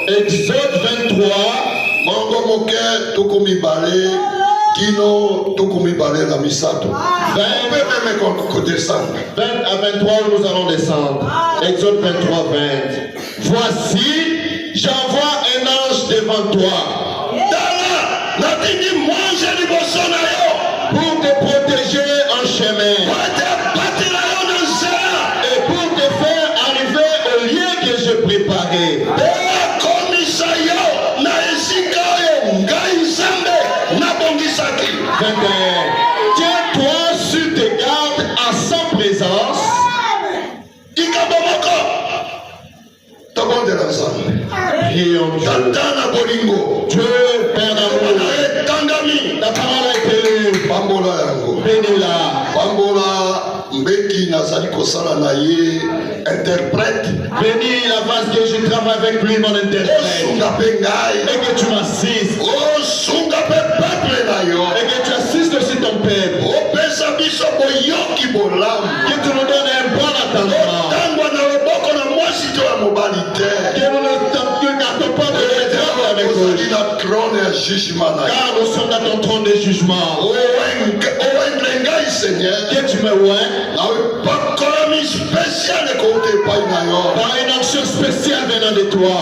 Exode 23. Mango moke tokomi bale kino tokomi bale la misato. 20 Même qu'on descend. 20 à 23 où nous allons descendre. Exode 23, 20. Voici, j'envoie un ange devant toi. Dala, natini mange du bosonayo. Pour te protéger en chemin. Et pour te faire arriver au lieu que je préparais. 21. Tiens-toi sur tes gardes à sa présence. Prions Dieu. Dieu, Père d'amour, ta parole a été lue. Bénis-la. Mbeki nazali kosala na ye interprète. Bénis la phase que je travaille avec lui, mon interprète. Et que tu m'assistes. Et que tu assistes aussi ton peuple. Que tu nous donnes un bon attendement. Que nous ne gardons pas de réserve avec nous. Car nous sommes dans ton trône de jugement. Que tu me vois. Par une action spéciale venant de toi.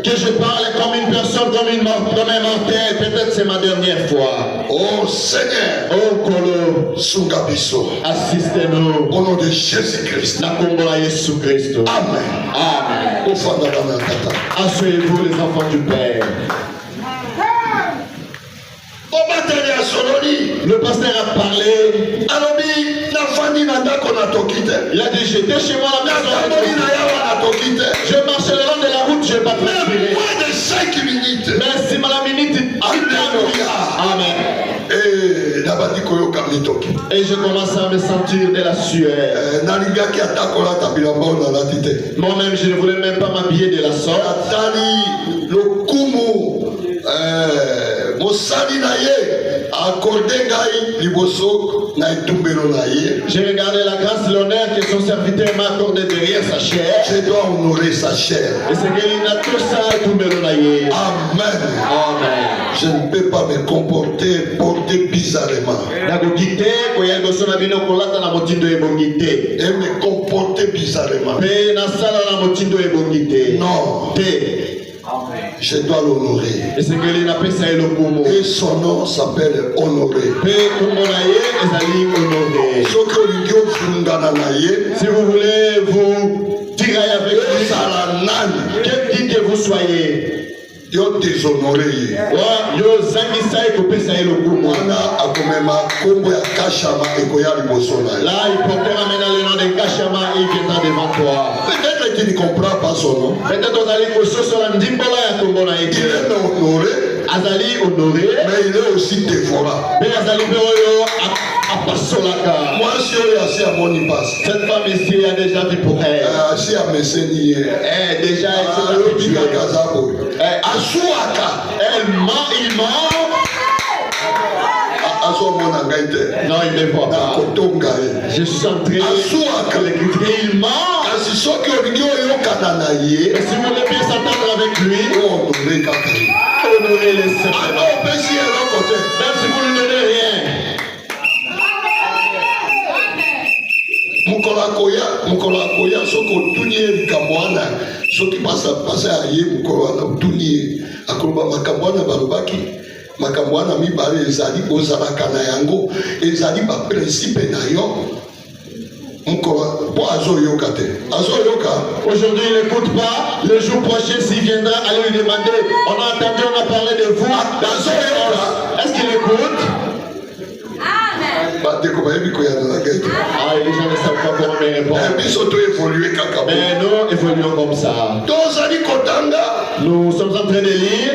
Que je parle comme une personne, comme un mortel. Peut-être c'est ma dernière fois. Oh Seigneur, oh Kolo, assistez-nous. Au nom de Jésus-Christ. Amen. Amen. Asseyez-vous les enfants du Père. Le pasteur a parlé. Il a dit j'étais chez moi à la maison. Je marchais le long de la route, je n'ai pas transpiré. Moins de 5 minutes. Mais si ma minute. Amen. Et je commence à me sentir de la sueur. Moi-même, je ne voulais même pas m'habiller de la sorte. J'ai regardé la grâce et l'honneur que son serviteur m'a accordé derrière sa chair. Je dois honorer sa chair. Et c'est qu'il a tout ça tout Amen. Amen. Je ne peux pas me porter bizarrement. Et me comporter bizarrement. Non. Je dois l'honorer. Et son nom s'appelle Honoré. Si vous voulez vous tirer avec lui, quel dit que vous soyez, yo déshonoré. Yo zangisa ekopesa elokumu. Là, il portera maintenant le nom de Kashama et il viendra devant toi. Peut-être que tu ne comprends pas son nom. Peut-être Azali Kososola Ndimbola ya Kombona Eke. Il est honoré. Azali honoré. Mais il est aussi dévorant. Mais Azali Beroyo Apasolaka. Moi, je suis assis à mon impasse. Cette femme ici a déjà vu pour elle. Assis à mes séniers. Déjà, elle s'est elle ment, il ment. Non, il ne voit pas. Je suis en train de l'écrire. Il ment. Et si vous voulez bien s'entendre avec lui, honorez-le simplement. Même si vous ne donnez rien. Mukolakoya soko tunie kamwana soki pasa aye mukolwana tunie akoloba makambwana balobaki makambwana mibale ezali ozalaka na yango ezali ba principe na yo mukola po azoyoka te azoyoka. Aujourd'hui il n'écoute pas, le jour prochain s'il viendra allez lui demander on a entendu, on a parlé de vous est-ce qu'il écoute? Ah, les gens ne savent pas comment me répondre. Mais nous évoluons comme ça. Nous sommes en train de lire.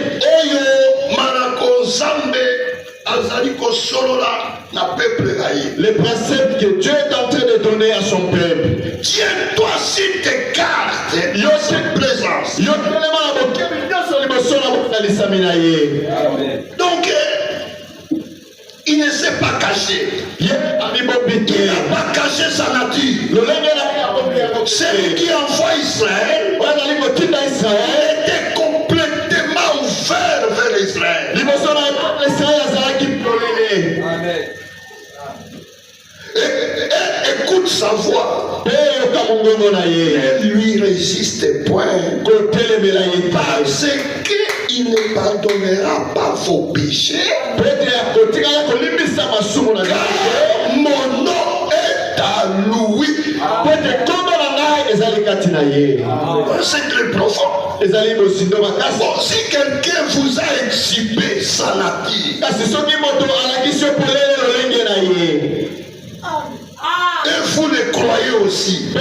Les principes que Dieu est en train de donner à son peuple. Tiens-toi sur tes cartes. Yo cette présence. Donc, il il ne s'est pas caché. Il n'a pas caché sa nature. Celui qui envoie Israël était complètement ouvert vers Israël. Et écoute sa voix. Ne lui résiste point. Parce qu'il ne pardonnera pas vos péchés. Car mon nom est à lui. C'est très profond. Bon, si quelqu'un vous a exhibé sa nature, et vous le croyez aussi, et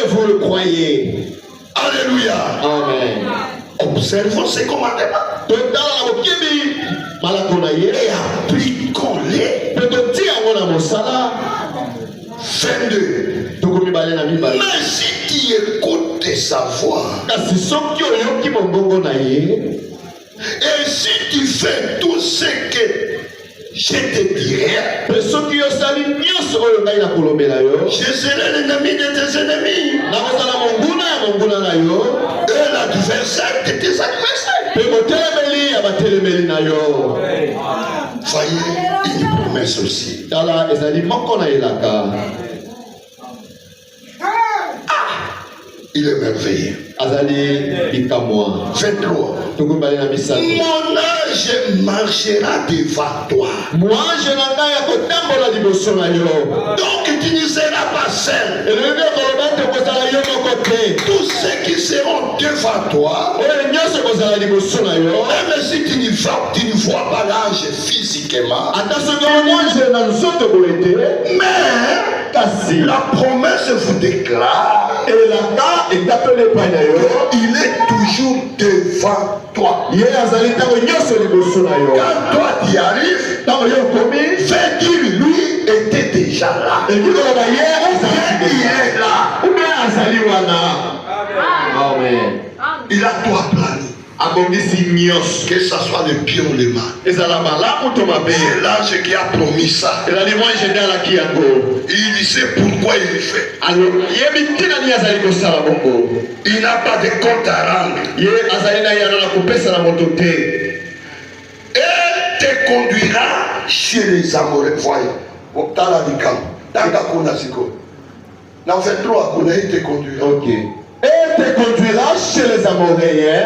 vous le croyez. Alléluia. Amen. Observons ces commandements et appliquons-les. 22. Mais si tu écoutes sa voix, et si tu fais tout ce que je te dirai, je serai l'ennemi de tes ennemis et l'adversaire de tes adversaires. Voyez une promesse aussi. Il est merveilleux. 23. Mon ange marchera devant toi. Donc tu ne seras pas seul. Tous ceux qui seront devant toi, même si tu ne vois pas l'ange physiquement, mais la promesse vous déclare il est toujours devant toi. Quand toi tu arrives, fais dire lui était déjà là. Il est là. Amen. Il a toi plané. Que ça soit le pied ou le mal. C'est l'ange qui a promis ça. Il sait pourquoi il le fait. Il n'a pas de compte à rendre. Et te conduira chez les Amoréens. Voyez. Dans 23, il te conduira. Ok. Et te conduira chez les Amoréens.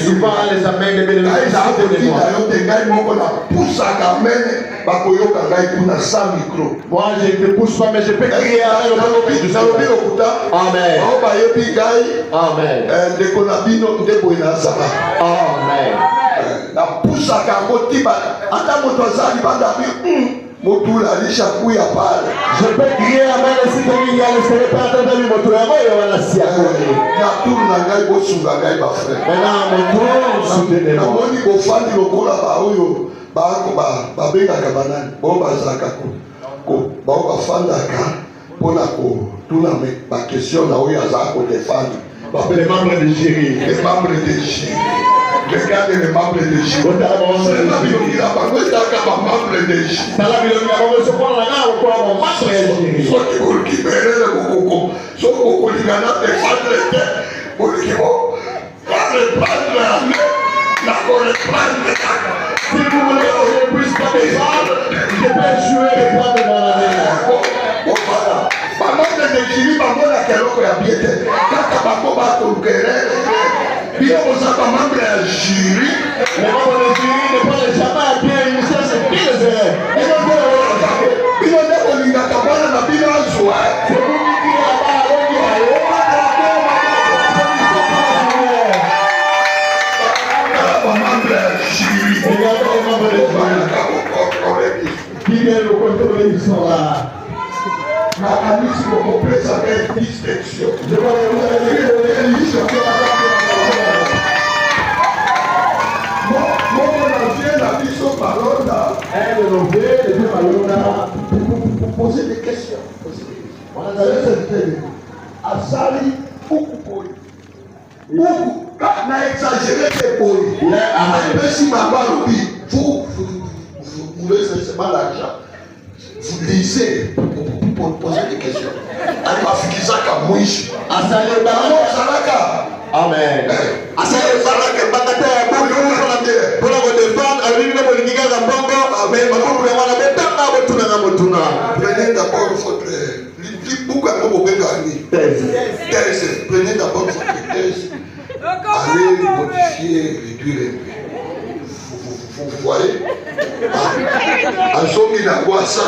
Souvent les amènent moi je ne te pousse pas mais je peux crier Amen. Amen. Je peux crier Amen si quelqu'un ne serait pas entendu mon tour. Les membres de jury. Les membres de jury. Regardez les membres de jury. C'est la membre de jury. Si vous voulez que je ne puisse pas défendre, je peux jouer les points de mon année. Les membres de jury ne prennent jamais à pied une chose de pire. Ils sont là. La liste complète s'appelle distinction. Je vais vous donner une liste. biso balonda. Un de nos vieux, le vieux Malonga, Pour poser des questions. on a dit, Asali beaucoup boy. Beaucoup. Quand on a exagéré les boy. Même si maman lui, vous laissez pas l'argent. Vous lisez pour poser des questions. Elle va faire ça comme moi. Asali Salaka. Amen. Asali Salaka. Bakata ya boyo pour la défendre. Avec le politique à Bongo. Amen. Prenez d'abord votre thèse. Prenez d'abord votre thèse. Allez modifier, réduire un peu. Vous voyez? En somme, il a quoi ça?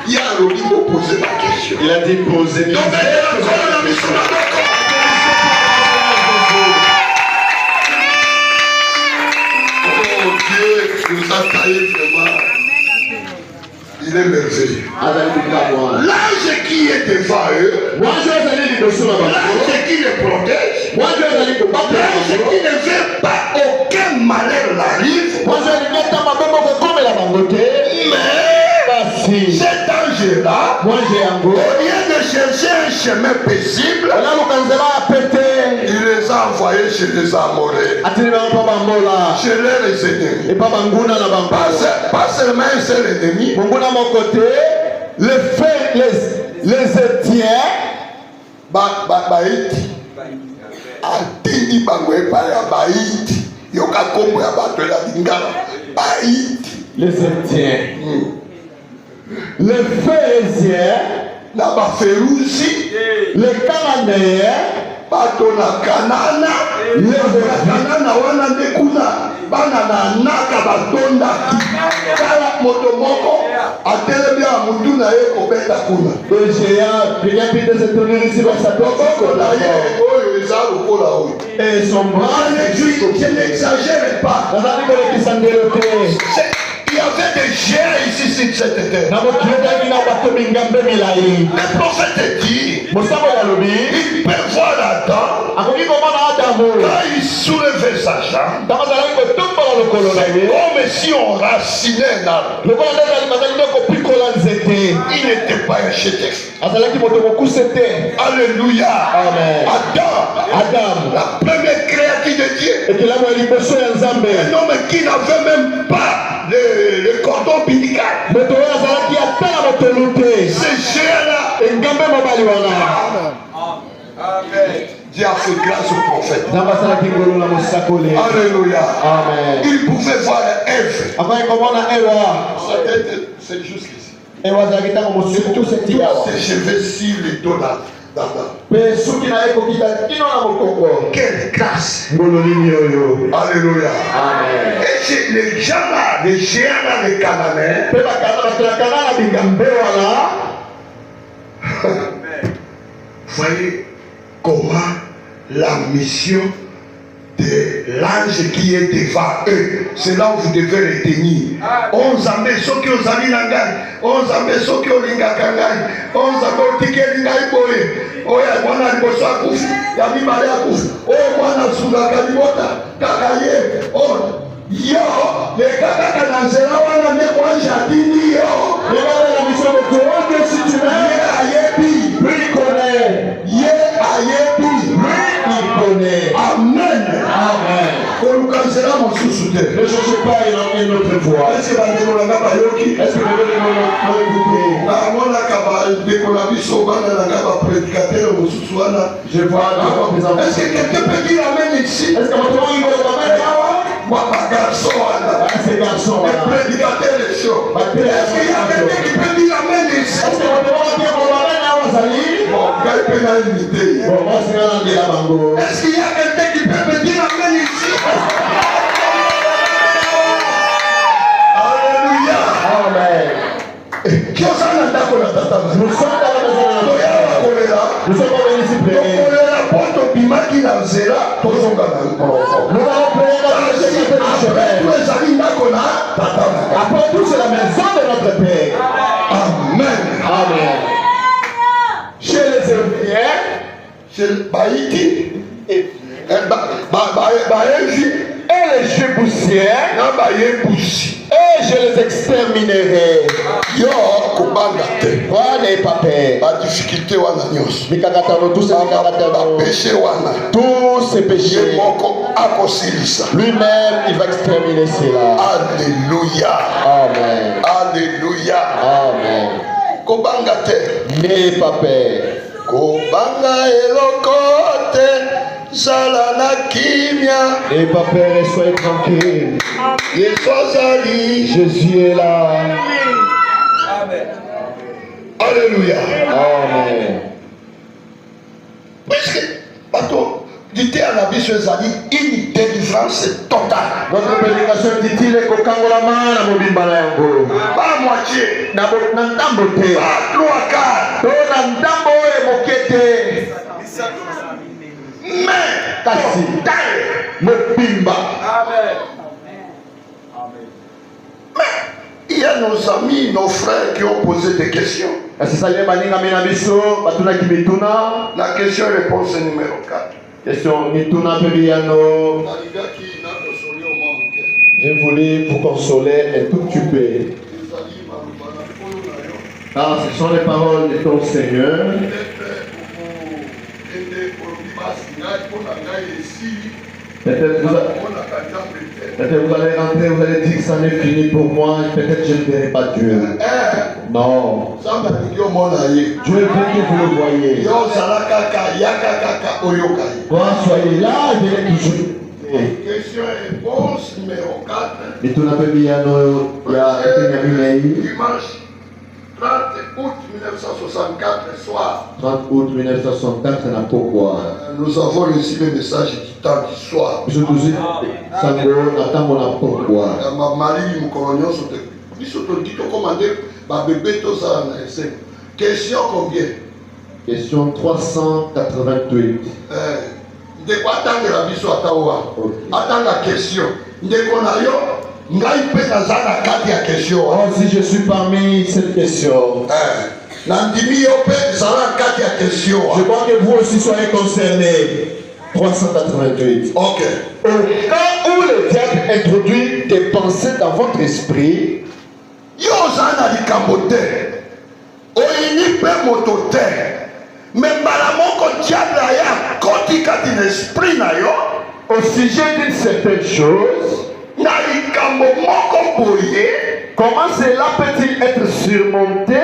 Il y a un qui m'a posé la question. Il a dit poser. Donc, la mission oh Dieu nous a taillé vraiment. Il est merveilleux. L'ange qui est devant eux, l'ange qui les protège, l'ange qui ne veut pas aucun malheur n'arrive. Mais cet ange-là, au lieu de chercher un chemin paisible, il les a envoyés chez les Amorés, chez leurs ennemis. Pas seulement un seul ennemi, les Étiens, Baïti, atindi bango epai ya Baïti, yoka kombo ya bato ya lingala, Baïti. les Étiens, les Phérésiens, na baferusi, les Cananéens, bato na Kanana, Kanana wana nde kuna bana na naka batondaki. Kala moto moko atelemi ya mutu na ye kobeta kuna. le géant, il y a plus de se tenir ici dans sa Loboko na ye oyo eza lokola oyo. et son bras, Je n'exagère pas. Il y avait des géants ici sur cette terre. Le prophète dit, il peut voir Adam. Quand il soulevait sa jambe, c'est comme si on racinait un arbre. Il n'était pas un chef. Alléluia. Adam, la première créature de Dieu. Un homme qui n'avait même pas le cordon ombilical. Ce géant-là. Dieu a fait grâce au prophète. Alléluia. Amen. Il pouvait voir Ève. Sa tête, c'est juste ici. Ses cheveux sur les dos d'Adam. Quelle grâce. Alléluia. Amen. Et les gens là, les géants là, les Cananéens, voyez comment la mission de l'ange qui est devant eux, c'est là où vous devez retenir. 11 ambe soki ozali na ngai, 11 ambe soki olingaka ngai, 11 ambe otikeli ngai boye, oyo mwana liboso akufi, ya mibale akufi, oyo mwana asungaka libota kaka ye, yo lekakaka na nzela wana nde mwanje atindi yo, ye ayebi, ye ayebi. Amen. Amen. Ne cherchez pas une autre voie. Est-ce que vous voulez je vois est-ce que quelqu'un peut dire amen ici? Est-ce que moi, ma garçon, ces garçons, le prédicateur est chaud. Est-ce qu'il y a quelqu'un qui peut dire amen ici? est-ce que est-ce qu'il y a quelqu'un qui peut me dire amen ici? Alléluia. Amen. Qui os a dans la tata? Nous sommes dans la maison de la nous sommes venus ici prier. Nous allons prier dans le chemin. Après tout, c'est la maison de notre Père. Amen. Amen. Chez les Éthiopiens, chez Baïti, Et les Jébusiens, et je les exterminerai. Toi n'es pas peur. Tous ces péchés, lui-même il va exterminer cela. Alléluia. Amen. Alléluia. Amen. N'aie pas peur. Kobanga elokote. N'aie pas peur et soyez tranquille. Jésus est là. Amen. Alléluia. Amen. Puisque, dit-il à la Bible, une délivrance totale. Notre prédication dit-il que Kangolamana na mobimba na yango. Pas moitié. Na ndambo te. Pas trois quarts. To na ndambo e mokete. Mais kasi mobimba. Amen. Mais il y a nos amis, nos frères qui ont posé des questions. La question et réponse numéro 4. Question Nituna Pebiano. Je voulais vous consoler un tout petit peu. Ah, ce sont les paroles de ton Seigneur. Peut-être vous allez rentrer, vous allez dire que ça n'est fini pour moi, peut-être je ne verrai pas Dieu. Non. Dieu veut que vous le voyez. Quand soyez là, venez toujours. Question et réponse numéro 4. Et tout Dimanche 30 août 1964 soir. 30 août 1964, c'est pourquoi. Nous avons reçu le message du temps du soir. Ma mari question combien? Question 388. De quoi attendre la biso atawa? Attends la question. Oh, si je suis parmi cette question, je crois que vous aussi soyez concernés. 388. Ok. Au cas où le diable introduit des pensées dans votre esprit, au sujet d'une certaine chose, comment cela peut-il être surmonté?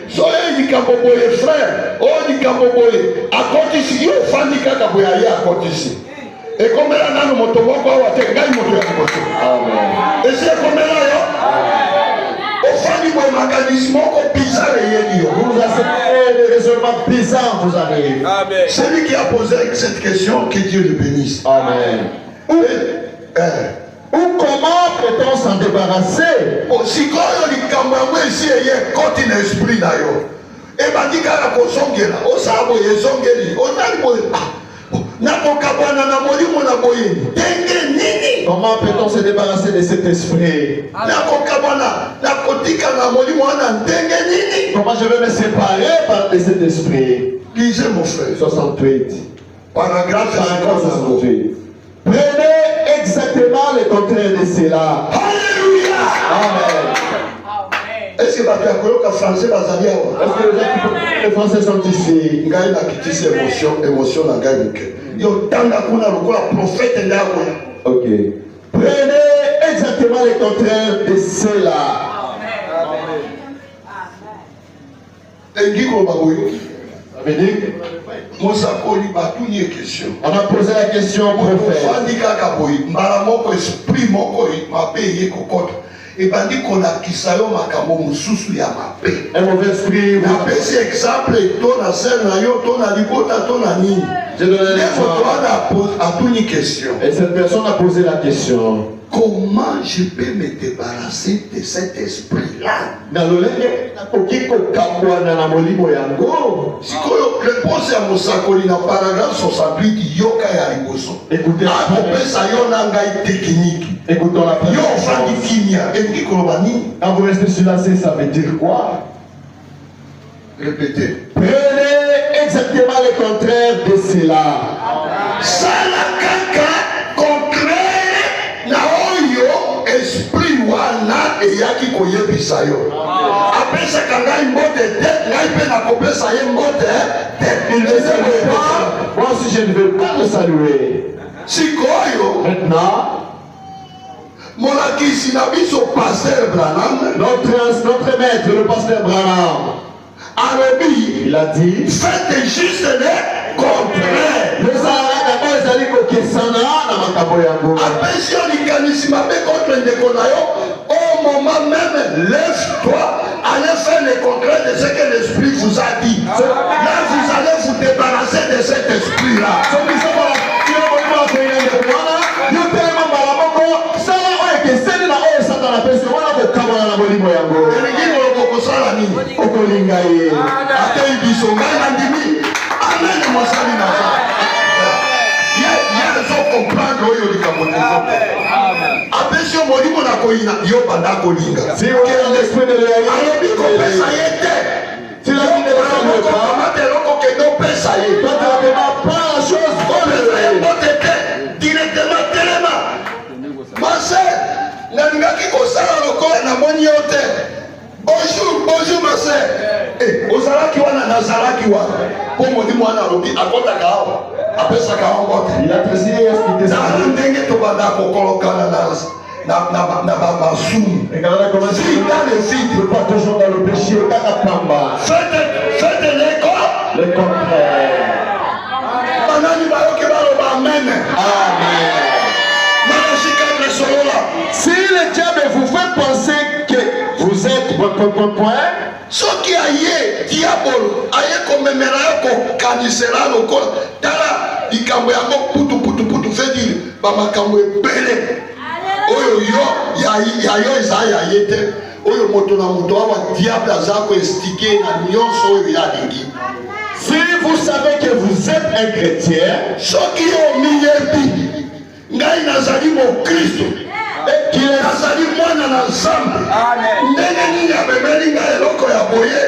soye likambo boye frère oyo likambo boye akotisi yo ofandi kaka boye aye akotisi ekomela nano moto moko awa te ngai moto ya liboso esi ekomela yo ofandi boye makanisi moko bizarre eyeli yo. Vous acceptez des raisonnements bizarres, vous arrivez. Celui qui a posé cette question, que Dieu le bénisse. Amen. Ou comment peut-on s'en débarrasser? Si quand on ici et quand il esprit na yo, et bandi kala ko songela, o sabo ye songeli, o nani boy. Na ko kabana na moli mona boyeni. Tenge nini? Comment peut-on se débarrasser de cet esprit? Na ko kabana, na ko tika na moli mona tenge nini? Comment je vais me séparer de cet esprit? Lisez mon frère. 68. Paragraphe 68. Prenez exactement le contraire de cela. Alléluia. Amen. Est-ce que tu as un français bazali awa? Est-ce que les Français sont ici? Ngai na kitisi émotion na ngai muke. Yo tanga kuna lokola prophète ndako. OK. Prenez exactement le contraire de cela. Engiko baboyo. Ça veut dire on a posé la question au prophète. Un mauvais esprit. J'ai donné un exemple. a posé une question. Et cette personne a posé la question. Comment je peux me débarrasser de cet esprit-là? Réponse à mon sakoli na paragraphe 68 yoka ya liboso. Écoutez la technique. Écoutons la Quand vous restez sur la scène, ça veut dire quoi? Répétez. Prenez exactement le contraire de cela. Esprit wana eyaki koyebisa yo apesaka ngai mbote te ngai mpe nakopesa ye mbote te. Moi aussi je ne veux pas le saluer. Sikoyo maintenant molakisi na biso pasteur Branham, notre maître le pasteur Branham, alobi il a dit faites juste le contraire. Apesi likanisi mabe contre ndeko na yo, au moment même lève-toi, allez faire le contraire de ce que l'esprit vous a dit. Là vous allez vous débarrasser de cet esprit là. Comprendre oyo likambo apesi yo molimo na koyina yo banda kolinga alobi kopesa ye te yokamata eloko kende opesa ye opesa ye mbote te directement telema mase nalingaki kosala lokola namoni yo te bonjour mase ozalaki wana nazalaki wana mpo molimo wana alobi akotaka awa apesaka awa mbote nana ndenge tobanda kokolokana na bamasumu faites le contraire. banani bayoki baloba amen. Si le diable vous fait penser que vous êtes point, soki aye diabolo aye komemela yo kokanisela lokola tala likambo yango putu fedili bamakambo ebele oyo yo eza yaye te oyo moto na moto awa diable aza koestike na nyonso oyo yalingi. Si vous savez que vous êtes un chrétien, soki yo miyebi ngai nazali mokristo nazali mwana na nzambe ndenge nini amemeli ngai eloko ya boye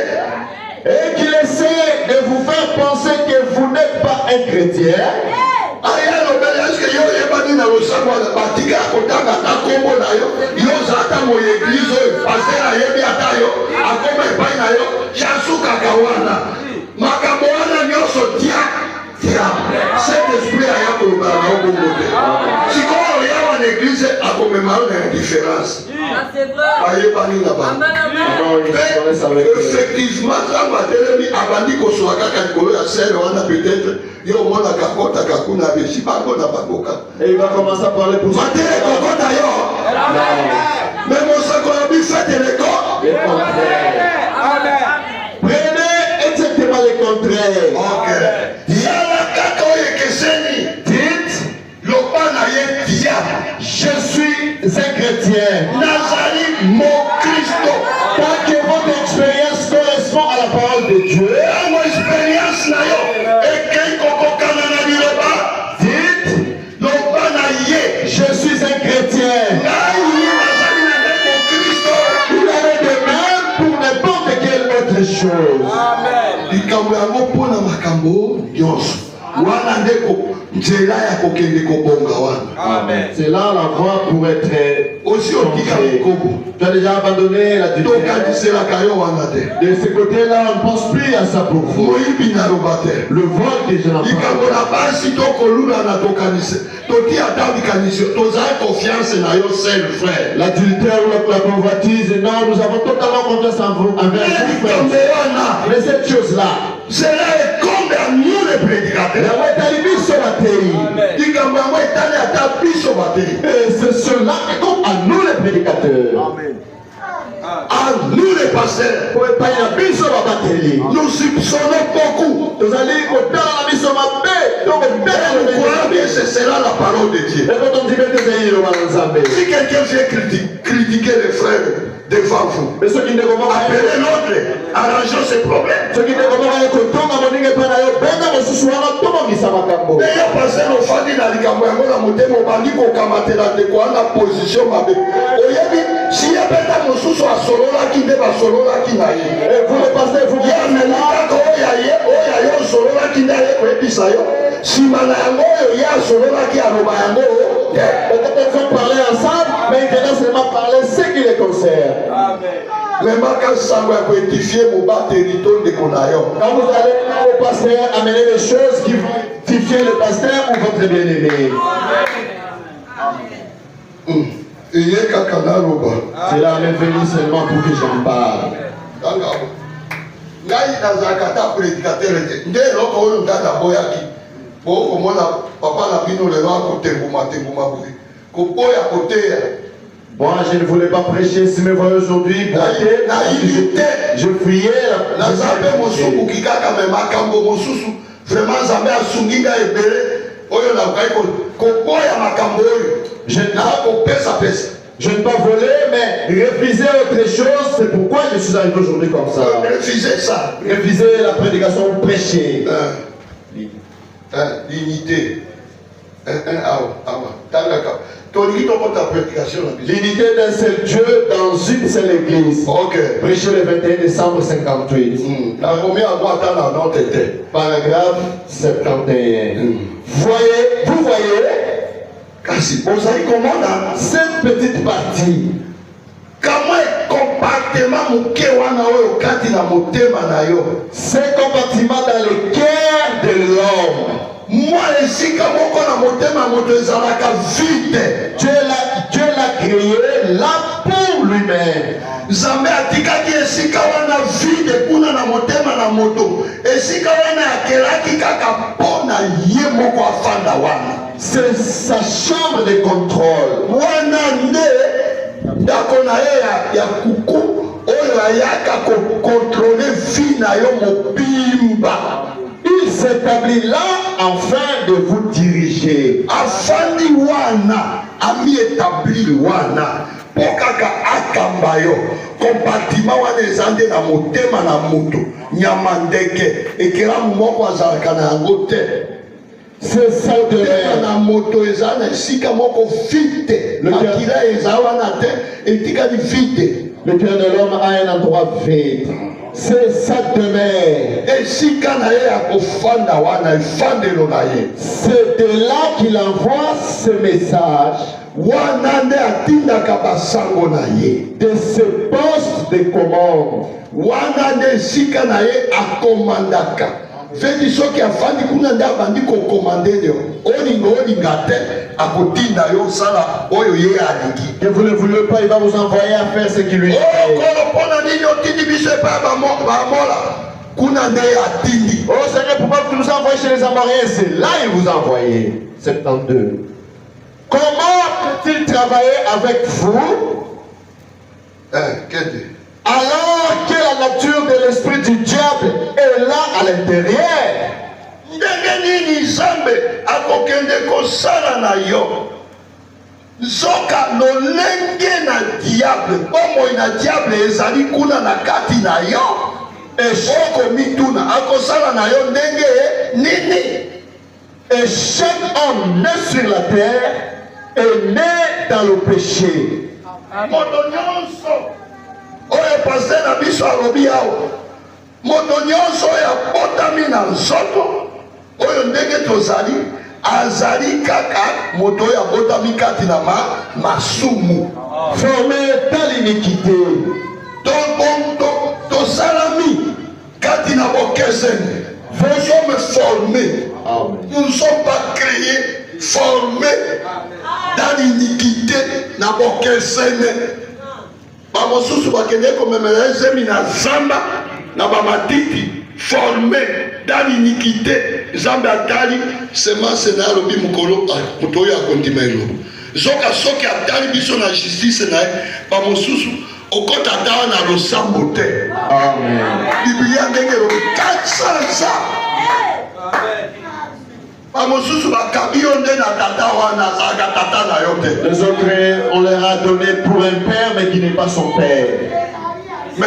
et qu'il essaie de vous faire penser que vous n'êtes pas un chrétien, aya lobeli eske yo oyebani na losambo batika kotanga ata kombo na yo yoza ata moye eglize oyo paster ayebi ata yo akoma epai na yo yasukaka wana makambo wana nyonso tia cet esprit aya kolobala na yo bongo te sikoyo yawa na eglize akomema yo na indifférence ayebani na bango effectivement nzambe atelemi abandi kosola kaka likolo ya sere wana peut-être yo omonaka kotaka kuna besi bango na baboka matele kokota yo me mosako yabi fete leko. prenez exactement le contraire. yala kaka oyo ekeseni Dites, loba na ye diable je suis un chrétien. nazali mokristo. Tant que votre expérience correspond à la parole de Dieu, yango expérience na yo ekei kokokana na liloba. dites, loba na ye je suis un chrétien. ngai nazali na ngai mokristo. Il en est de même pour n'importe quelle autre chose. likambo yango mpona makambo nyonso wana ndeko nzela ya kokende kobonga wana. C'est là la voie pour être osi otika contrée. kobo Tu as déjà abandonné la duté. tokaniselaka yo wana te. De ce côté-là, on ne pense plus à ça pour vous. moyibi na loba te. Le vol que je n'en likambo na basi tokolula na tokanise toti ata likanisi tozali confiance na yo seul frère. l'adultère ou la convoitise, non, nous avons totalement confiance en vous, envers vous, likambo frère. wana Mais cette chose-là, cela ekombe à nous les prédicateurs. likambo yango etali ata biso bateli. et c'est cela qui compte à nous les prédicateurs. à nous les pasteurs. Nous soupçonnons beaucoup. Nous allons au temps la mission mabe, donc sera la parole de Dieu. Si quelqu'un vient critiquer les frères devant vous, appelez l'autre, arrangeons ces problèmes. N'ayez passé le fadi dans les campagnes, on a monté mon bandit pour kamater la position. Si il y a pas de sous à solo là qui débat solo là qui n'a pas. Vous le passez, vous y a solo là qui n'a pas. Si Manayango il y a solo là qui a Romayango. Peut-être qu'ils vont parler ensemble, mais ils viennent seulement parler ce qui les concerne. Mais quand ça va rectifier mon bas territoire de Konayon. Quand vous allez au pasteur amener des choses qui vont rectifier le pasteur ou votre bien-aimé. Cela m'est venu seulement pour que j'en parle. Moi, je ne voulais pas prêcher si me voyez aujourd'hui. Je fuyais la je ne pas voler, mais refuser autre chose, c'est pourquoi je suis arrivé aujourd'hui comme ça. Refuser ça. Refuser la prédication prêchée. L'unité. L'unité d'un seul Dieu dans une seule église. Ok. Prêché le 21 décembre 58. Paragraphe 71. Vous voyez cette petite partie. C'est compartiment dans le cœur de l'homme. Moi, Dieu l'a créé là pour lui-même. Zambe atikaki esika wana vide kuna na motema na moto. Esika wana akelaki kaka pona ye moko afanda wana. C'est sa chambre de contrôle. Wana nde ndako na ye ya kuku oyo ayaka contrôler vie na yo mobimba. Il s'établit là afin de vous diriger. Afandi wana ami établi wana. Pokaka akambayo compartiment wana ezande na motema na moto nyama ndeke ekelamu moko azalaka na yango te. C'est ça de na moto ezana sika moko vite akila eza wana te etikali vite. Le cœur de l'homme a un endroit vide. C'est sa demeure. C'est de là qu'il envoie ce message. De ce poste de commande. Fedi soki afandi kuna nda bandi ko commander yo olingo olingate akotinda yo sala oyo ye aliki. Que vous ne voulez pas, il va vous envoyer à faire ce qui lui dit. Oh pona nini otindi biso pa ba mola kuna nda atindi. Oh Seigneur, pourquoi tu nous envoies chez les Amoréens? C'est là il vous a envoyé. 72. Comment peut-il travailler avec vous? Alors que la nature de l'esprit du diable est là à l'intérieur. Zoka lolenge na diable, bomo na diable ezali kuna na kati na yo. Eshoko mituna akosala na yo ndenge nini? Et chaque homme né sur la terre est né dans le péché. Oye pasteur na biso alobi awo moto nyonso oyo abotami na nzoto oyo ndenge tozali azali kaka moto oyo abotami kati na masumu formé dans l'iniquité. Donc tosalami kati na bokeseni. Nous sommes formés. Nous ne sommes pas créés, formés dans l'iniquité na bokeseni. Bamosusu bakende komemela zemi na zamba na bamatiti formé dans l'iniquité. Zamba atali semence na lobi mukolo mutoyo akondimelo. Zoka soki atali biso na justice na bamosusu okota tawa na losambo te. Amen. Biblia ndenge lobi 400 ans. Amen. Bamosusu bakabi onde na Les autres, on leur a donné pour un père, mais qui n'est pas son père. Mais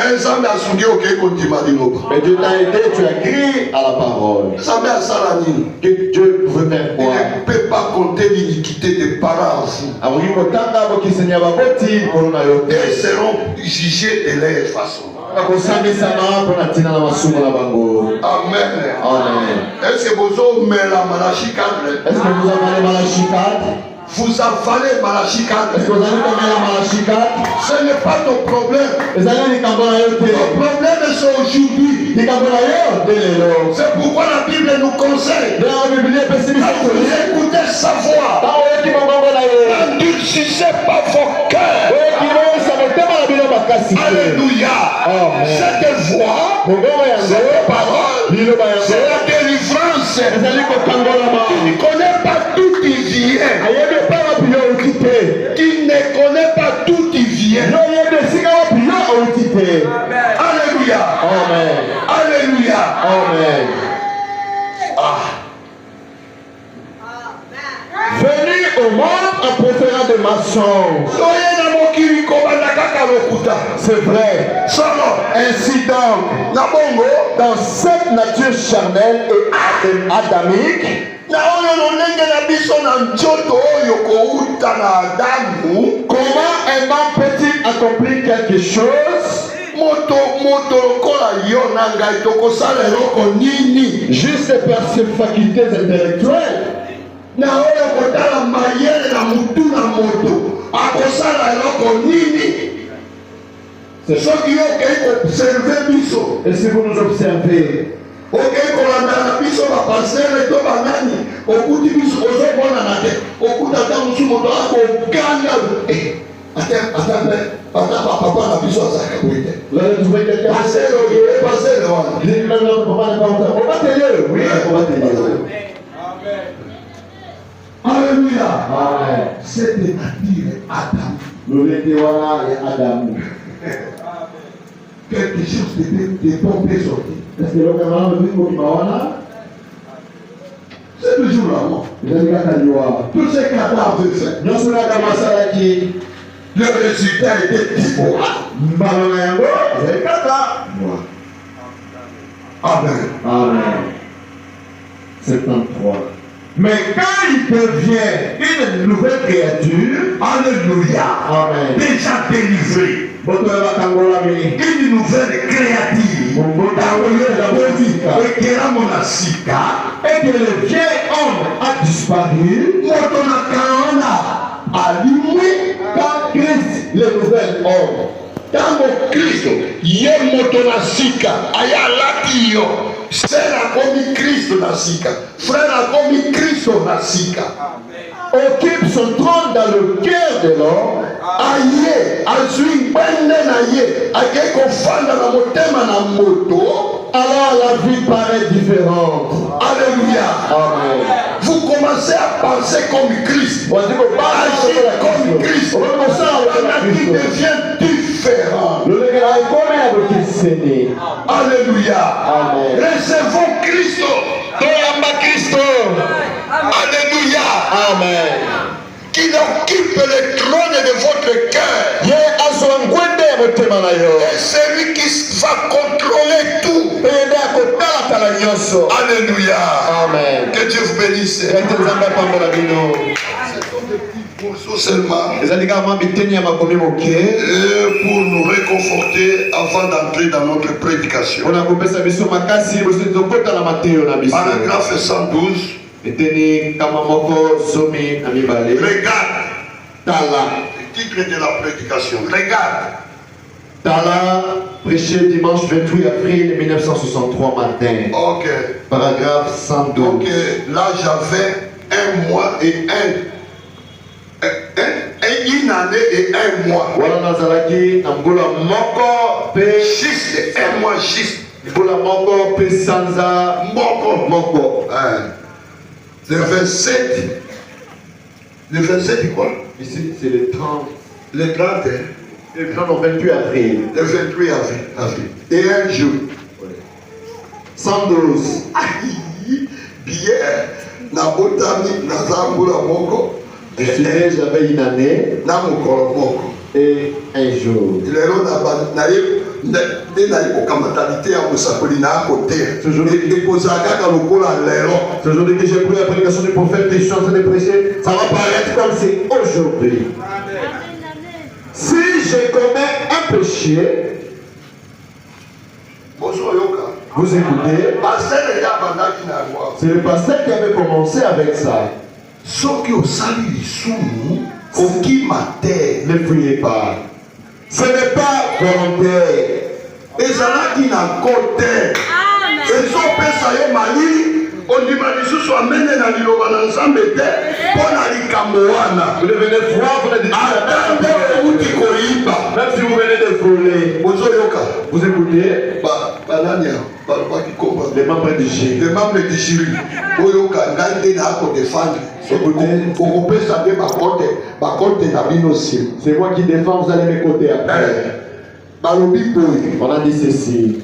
Dieu t'a aidé, tu as crié à la parole. Que Dieu veut faire quoi? Il ne peut pas compter l'iniquité des parents aussi. Ils seront jugés de leur façon. Amen. Est-ce que vous avez Malachie 4? Est-ce que vous avez Malachie 4? Vous avalez Malachie 4. Est-ce que vous avez Malachie 4? Ce n'est pas ton problème. Ton problème c'est aujourd'hui. C'est pourquoi la Bible nous conseille d'écouter sa voix. N'endurcissez pas vos cœurs. Alléluia. Cette voix, cette parole, c'est la délivrance. Tu ne connais pas d'où tu viens. Tu ne connais pas d'où tu viens. Alléluia. Amen. Alléluia. Amen. Venu au monde en préférant des mensonges. C'est vrai. Ainsi donc, dans cette nature charnelle et adamique, comment un homme peut-il accomplir quelque chose juste par ses facultés intellectuelles? Et si vous nous observez, Alléluia. C'est-à-dire Adam. Quelque chose de bon peut sortir. C'est toujours l'amour. Tout ce qu'Adam veut faire. Le résultat était défavorable. Amen. Amen. 73. Mais quand il devient une nouvelle créature, alléluia, amen, déjà délivré, une nouvelle créature, et que le vieil homme a disparu, quand Christ, le nouvel homme, tango Kristo ye moto na sika aya lati yo sœur akomi Kristo na sika, frère akomi Kristo na sika, occupe son trône dans le cœur de l'homme, aye azwi bende na ye ake kofanda na motema na moto, alors la vie paraît différente. Alléluia. Amen. Vous commencez à penser comme Christ, agir comme Christ, qui devient différent. Alléluia. Amen. Recevons Christ. Alléluia. Amen. Qu'il occupe le trône de votre cœur. Et c'est lui qui va contrôler tout. Alléluia. Amen. Que Dieu vous bénisse. Seulement pour nous réconforter avant d'entrer dans notre prédication. Paragraphe 112. Regarde. Le titre de la prédication. Regarde. Tala, prêché dimanche 28 avril 1963 matin. Ok. Paragraphe 112. Ok. Là j'avais un mois et une année et un mois. Voilà Nazaraki, Nambola Moko, Juste un mois, juste. Nambola Moko, Sanza, Moko. Le 27. Le 27 c'est quoi? Ici c'est le 30. Le 30, hein? Le 28 avril. Le 28 avril. Et un jour. 112. Billet. Nabotami, Nazambula Moko. Je suis né, j'avais une année. Et un jour. Ce jour que j'ai pris la prédication du prophète et je suis en train de prêcher, ça va paraître comme c'est aujourd'hui. Si je commets un péché, vous écoutez, c'est le pasteur qui avait commencé avec ça. Ne fuyez pas. Ce n'est pas volontaire. On dit que amène na liloba na nzambe te pona likambo wana. Vous devenez voir, vous êtes même si vous venez de voler. Vous écoutez les membres du jury. Les membres du jury. Oyoka ngande na ko défendre. C'est moi qui défends, vous allez m'écouter après. On a dit ceci.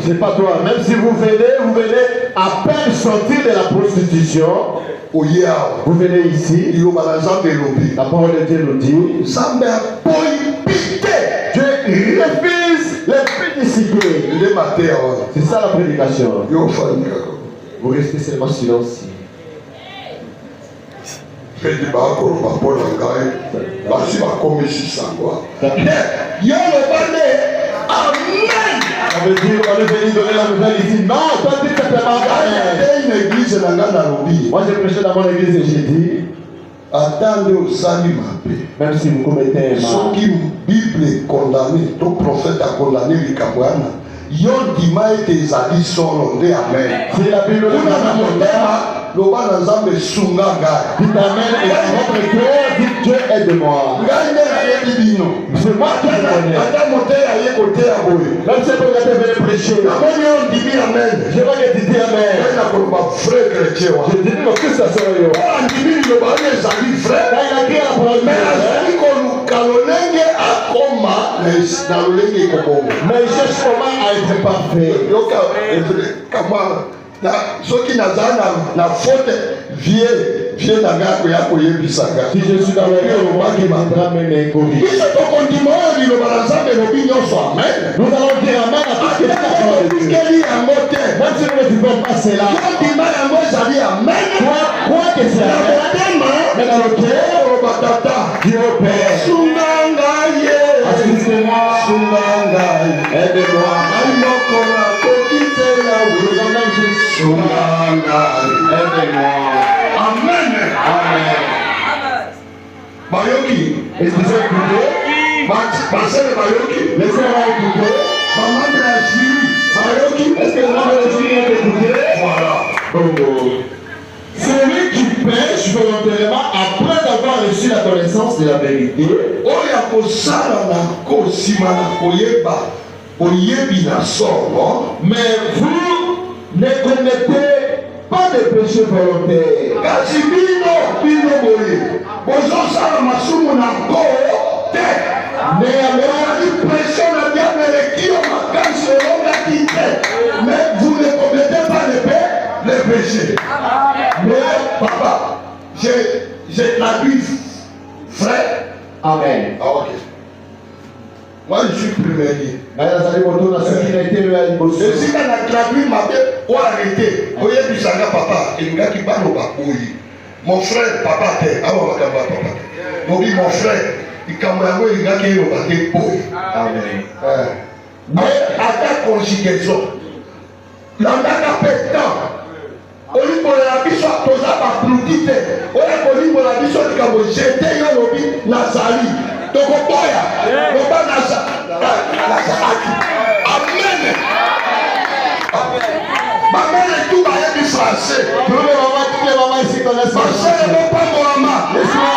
C'est pas toi. Même si vous venez à peine sortir de la prostitution. Vous venez ici. La parole de Dieu nous dit. Dieu refuse l'impudicité. C'est ça la prédication. Vous restez seulement silencieux. On veut dire, on est venu donner la nouvelle ici. Non, toi tu dis simplement moi j'ai prêché dans mon église et j'ai dit, même si vous commettez un mal, Bible condamné, ton prophète a condamné les Kabouana. Yon dimaye tes amis solo de amen. C'est la Bible de Loba Nazambe Sungaga. Votre cœur dit Dieu aide-moi. C'est moi qui le connais. Même si vous avez prêché, je vais te dire amen. Je dis que ça soit yo. Quand il a crié la parole, mais il cherche comment à être parfait. Ceux qui n'ont pas faute, viennent à Gako Yako Yebisaka. Si je suis dans le cœur, qui m'endra me corriger. Nous allons dire amen à tout ce que tu as dit. Même si nous ne pouvons pas cela, quoi que c'est amen, mais dans le cœur, Dieu Père, assistez-moi, aidez-moi. Aidez-moi. Amen. Amen. Bayoki. Est-ce que vous écoutez? Laissez-moi écouter. Maman de la jury. Bayoki. Est-ce que les membres de la jury ont écouté? Voilà. Celui qui pêche volontairement après avoir reçu la connaissance de la vérité. Mais vous ne commettez pas de péché volontaire. Mais vous ne commettez pas les péchés. Mais papa, j'ai traduit frère. Amen. Ah, ok. Moi je suis premier. Je suis dans la traduit ma bête ou arrêter. Voyez du sanga papa. Et le gars qui parle au bakouille. Mon frère, papa t'es. Ah ouais, papa. Donc mon frère, il camera le gars qui est au bakouille. Amen. Mais à ta conjugaison, l'andaka pétant. Oli pour la biso toza ba plutite. Oya koli pour la biso tikabo jeter yo lobi nazali. Tokoboya. Oba nazali. Amen. Maman et tout va être français. Tous les mamans ici connaissent ça. Marcel n'est pas mon maman. Laisse-moi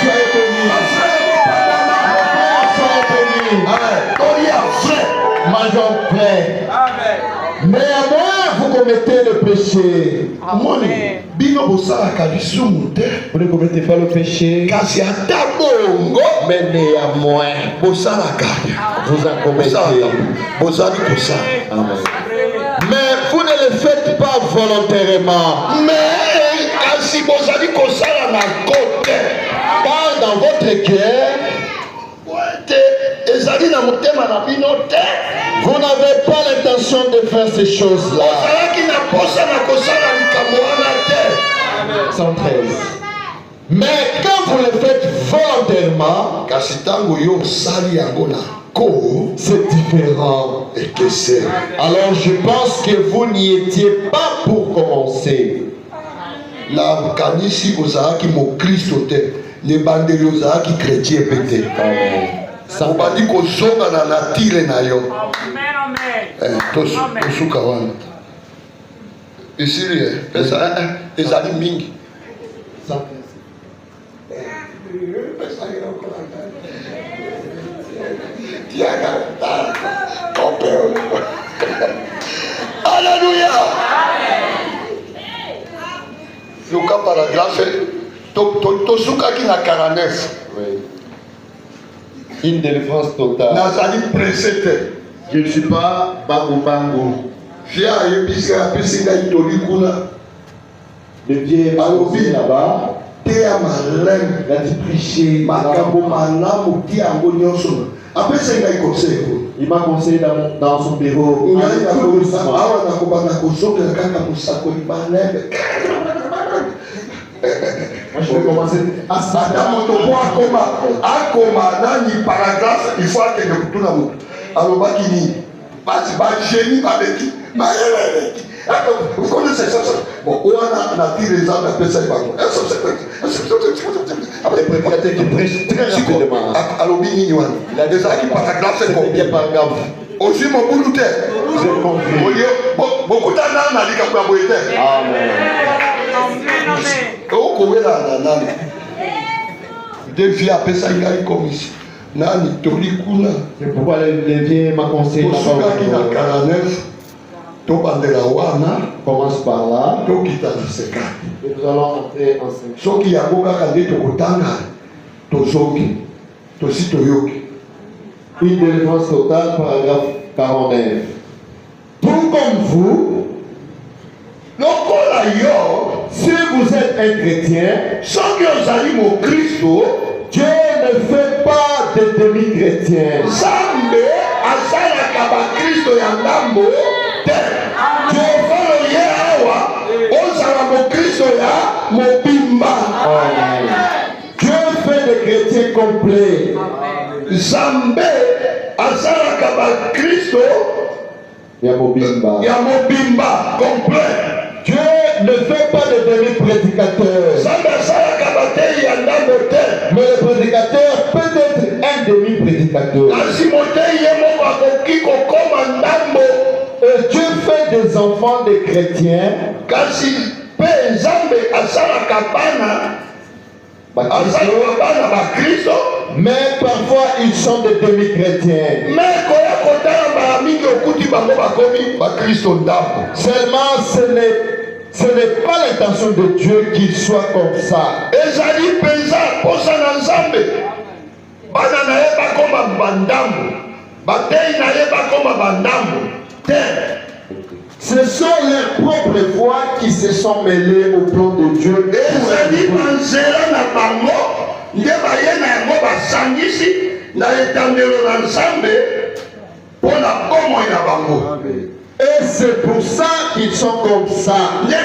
soyez bénis. Marcel n'est pas mon maman. Soyez bénis. Tori a frère. Major frère. Mais à moi, vous commettez le péché. Amen. Bino bosala kabisumu te. Vous ne commettez pas le péché. Kasi ata bongo. Mais néanmoins, Bosala kaya. vous en commettez. Bosala kosala. Amen. Mais vous ne pas volontairement. Mais kasi bozali kosala na kote. Car dans votre cœur, ezali na motema na bino te. vous n'avez pas l'intention de faire ces choses-là. Ozalaki na posa na kosala likambo wana te. 113. Mais quand vous le faites volontairement, kasi tango yo osali yango na ko, c'est différent. Et que c'est. Alors je pense que vous n'y étiez pas pour commencer. Na kanisi ozalaki mo Kristo te. Ne bandeli ozalaki chrétien pete. Obandi kozonga na natire na yo. Tosuka wana. Isiri pesa ezali mingi. Alléluia. Luka paragraphe tosukaki na 49. Une délivrance totale. Nazali pressé te. Je ne suis pas bango. Viens ayebisi apesi ngai toli kuna. Le vieux alobi là-bas. Tea malem. Il a dit prêcher. Makambo malamu tia yango nyonso. Apesi ngai conseil. Il m'a conseillé dans son bureau. Awa nakobanda kozongela kaka mosakoli balebe. Moi je vais commencer à ata moto po akoma nani paragraphe il faut akende kutuna moto alobaki nini basi bageni babeki bayeleleki vous connaissez ça bon wana natire eza napesa bango les prédicateurs qui prêchent très rapidement. alobi nini wana ezalaki paragraphe osi mobulu te bokutana na likambo ya boye te okowela na nani devi apesa ngai komisi nani toli kuna. C'est pourquoi les vieux m'a conseillé osukaki na 49 tobandela wana commence par là. tokita na 50 Et nous allons entrer en 5. soki yango kaka nde tokotanga tozongi tosi toyoki. Une délivrance totale, paragraphe 49. Tout comme vous, lokola yo, si vous êtes un chrétien, soki ozali mo Kristo, Dieu ne fait pas de demi-chrétiens. Nzambe asalaka ba Kristo ya ndambo te. Dieu falo ye awa ozala mo Kristo ya mobimba. Dieu fait des chrétiens complets. Nzambe asalaka ba Kristo ya mobimba complet. Dieu ne fait pas de demi-prédicateur. Mais le prédicateur peut être un demi-prédicateur. Et Dieu fait des enfants des chrétiens. Mais parfois ils sont des demi-chrétiens. Seulement ce n'est pas l'intention de Dieu qu'il soit comme ça. Ce sont leurs propres voix qui se sont mêlées au plan de Dieu. Et c'est pour ça qu'ils sont comme ça. Dieu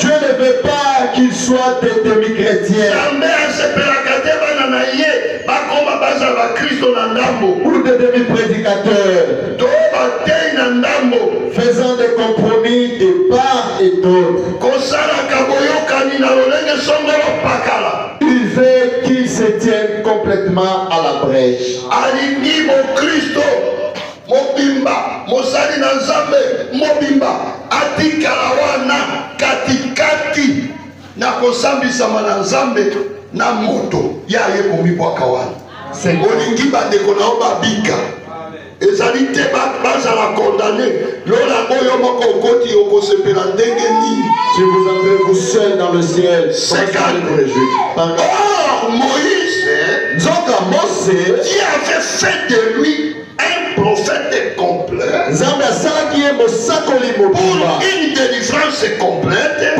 ne veut pas qu'ils soient des demi-chrétiens ou des demi-prédicateurs faisant des compromis de part et d'autre. Il veut qu'ils se tiennent complètement à la brèche. Mobimba, mosali na Nzambe, mobimba, atikala wana katikati na kosambisama na Nzambe na moto ya ye komibwaka wana. Olingi bandeko na obabika. Ezali te bazala condamné. Lola oyo moko okoti okosepela ndenge nini. Si vous entrez vous seul dans le ciel, or Moïse, Mose, qui avait fait de lui un prophète complet. Nzambe asalaki une délivrance complète. Et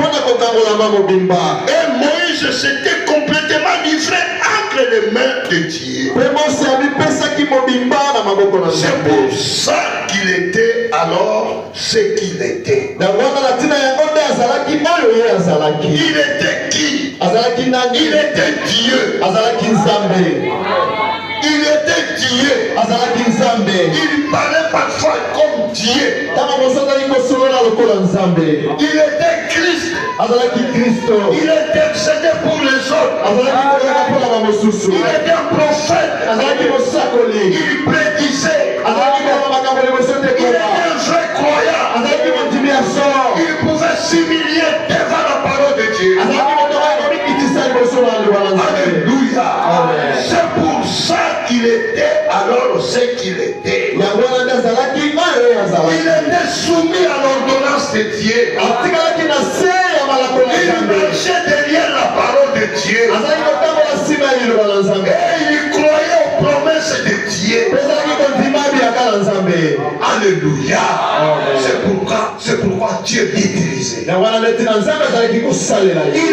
Moïse s'était complètement livré entre les mains de Dieu. C'est pour ça qu'il était alors ce qu'il était. Il était qui? Il était Dieu. Il était Dieu. Il parlait parfois comme Dieu. Il était Christ. Il intercédait pour les autres. Il était un prophète. Il prédisait. Il était un vrai croyant. Il pouvait s'humilier devant la parole de Dieu. Alléluia. C'est pour ça qu'il était alors ce qu'il était. Il était soumis à l'ordonnance de Dieu. Il marchait derrière la parole de Dieu. Et il croyait aux promesses de Dieu. Alléluia. C'est pourquoi Dieu l'utilisait. Il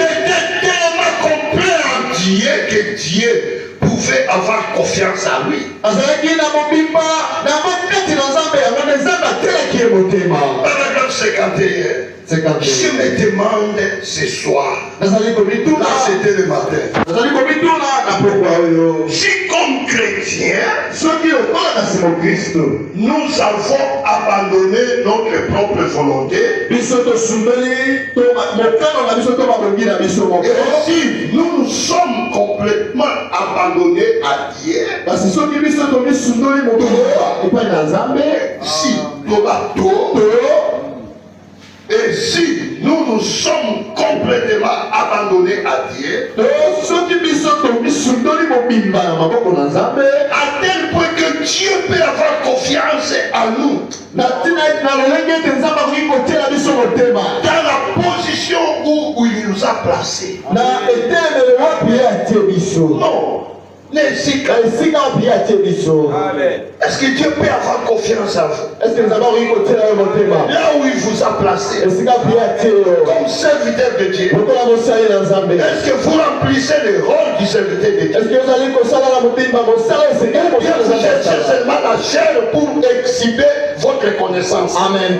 était tellement complet en Dieu que Dieu pouvait avoir confiance en lui. Paragraphe 51. Je me demande ce soir. Là, c'était le matin. Si comme chrétiens, nous avons abandonné notre propre volonté, et si nous nous sommes complètement abandonnés à Dieu, et si nous nous sommes complètement abandonnés à Dieu, à tel point que Dieu peut avoir confiance en nous, dans la position où il nous a placés. Non. Est-ce que Dieu peut avoir confiance en vous? Là où il vous a placé comme serviteur de Dieu, est-ce que vous remplissez le rôle du serviteur de Dieu? Vous cherchez seulement la chair pour exhiber votre connaissance. Amen.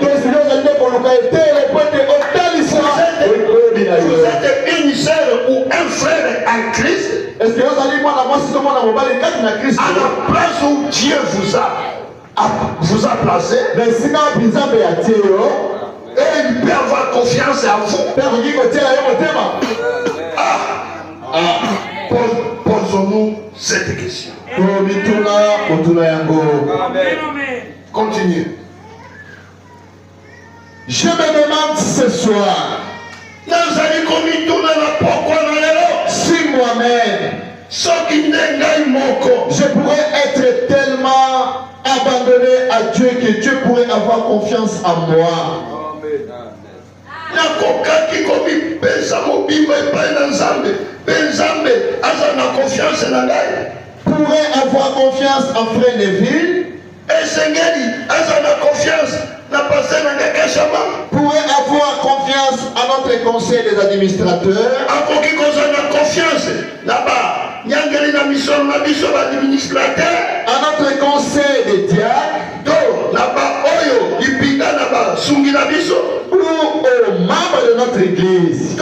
Vous êtes une sœur ou un frère en Christ. À la place où Dieu vous a placé, et il peut avoir confiance en vous. Posons-nous cette question. Continuez. Je me demande ce soir si moi-même je pourrais être tellement abandonné à Dieu que Dieu pourrait avoir confiance en moi. Pourrait avoir confiance en Frère Neville. Pourrait avoir confiance à notre conseil des administrateurs. À notre conseil des diacres. Ou aux membres de notre église.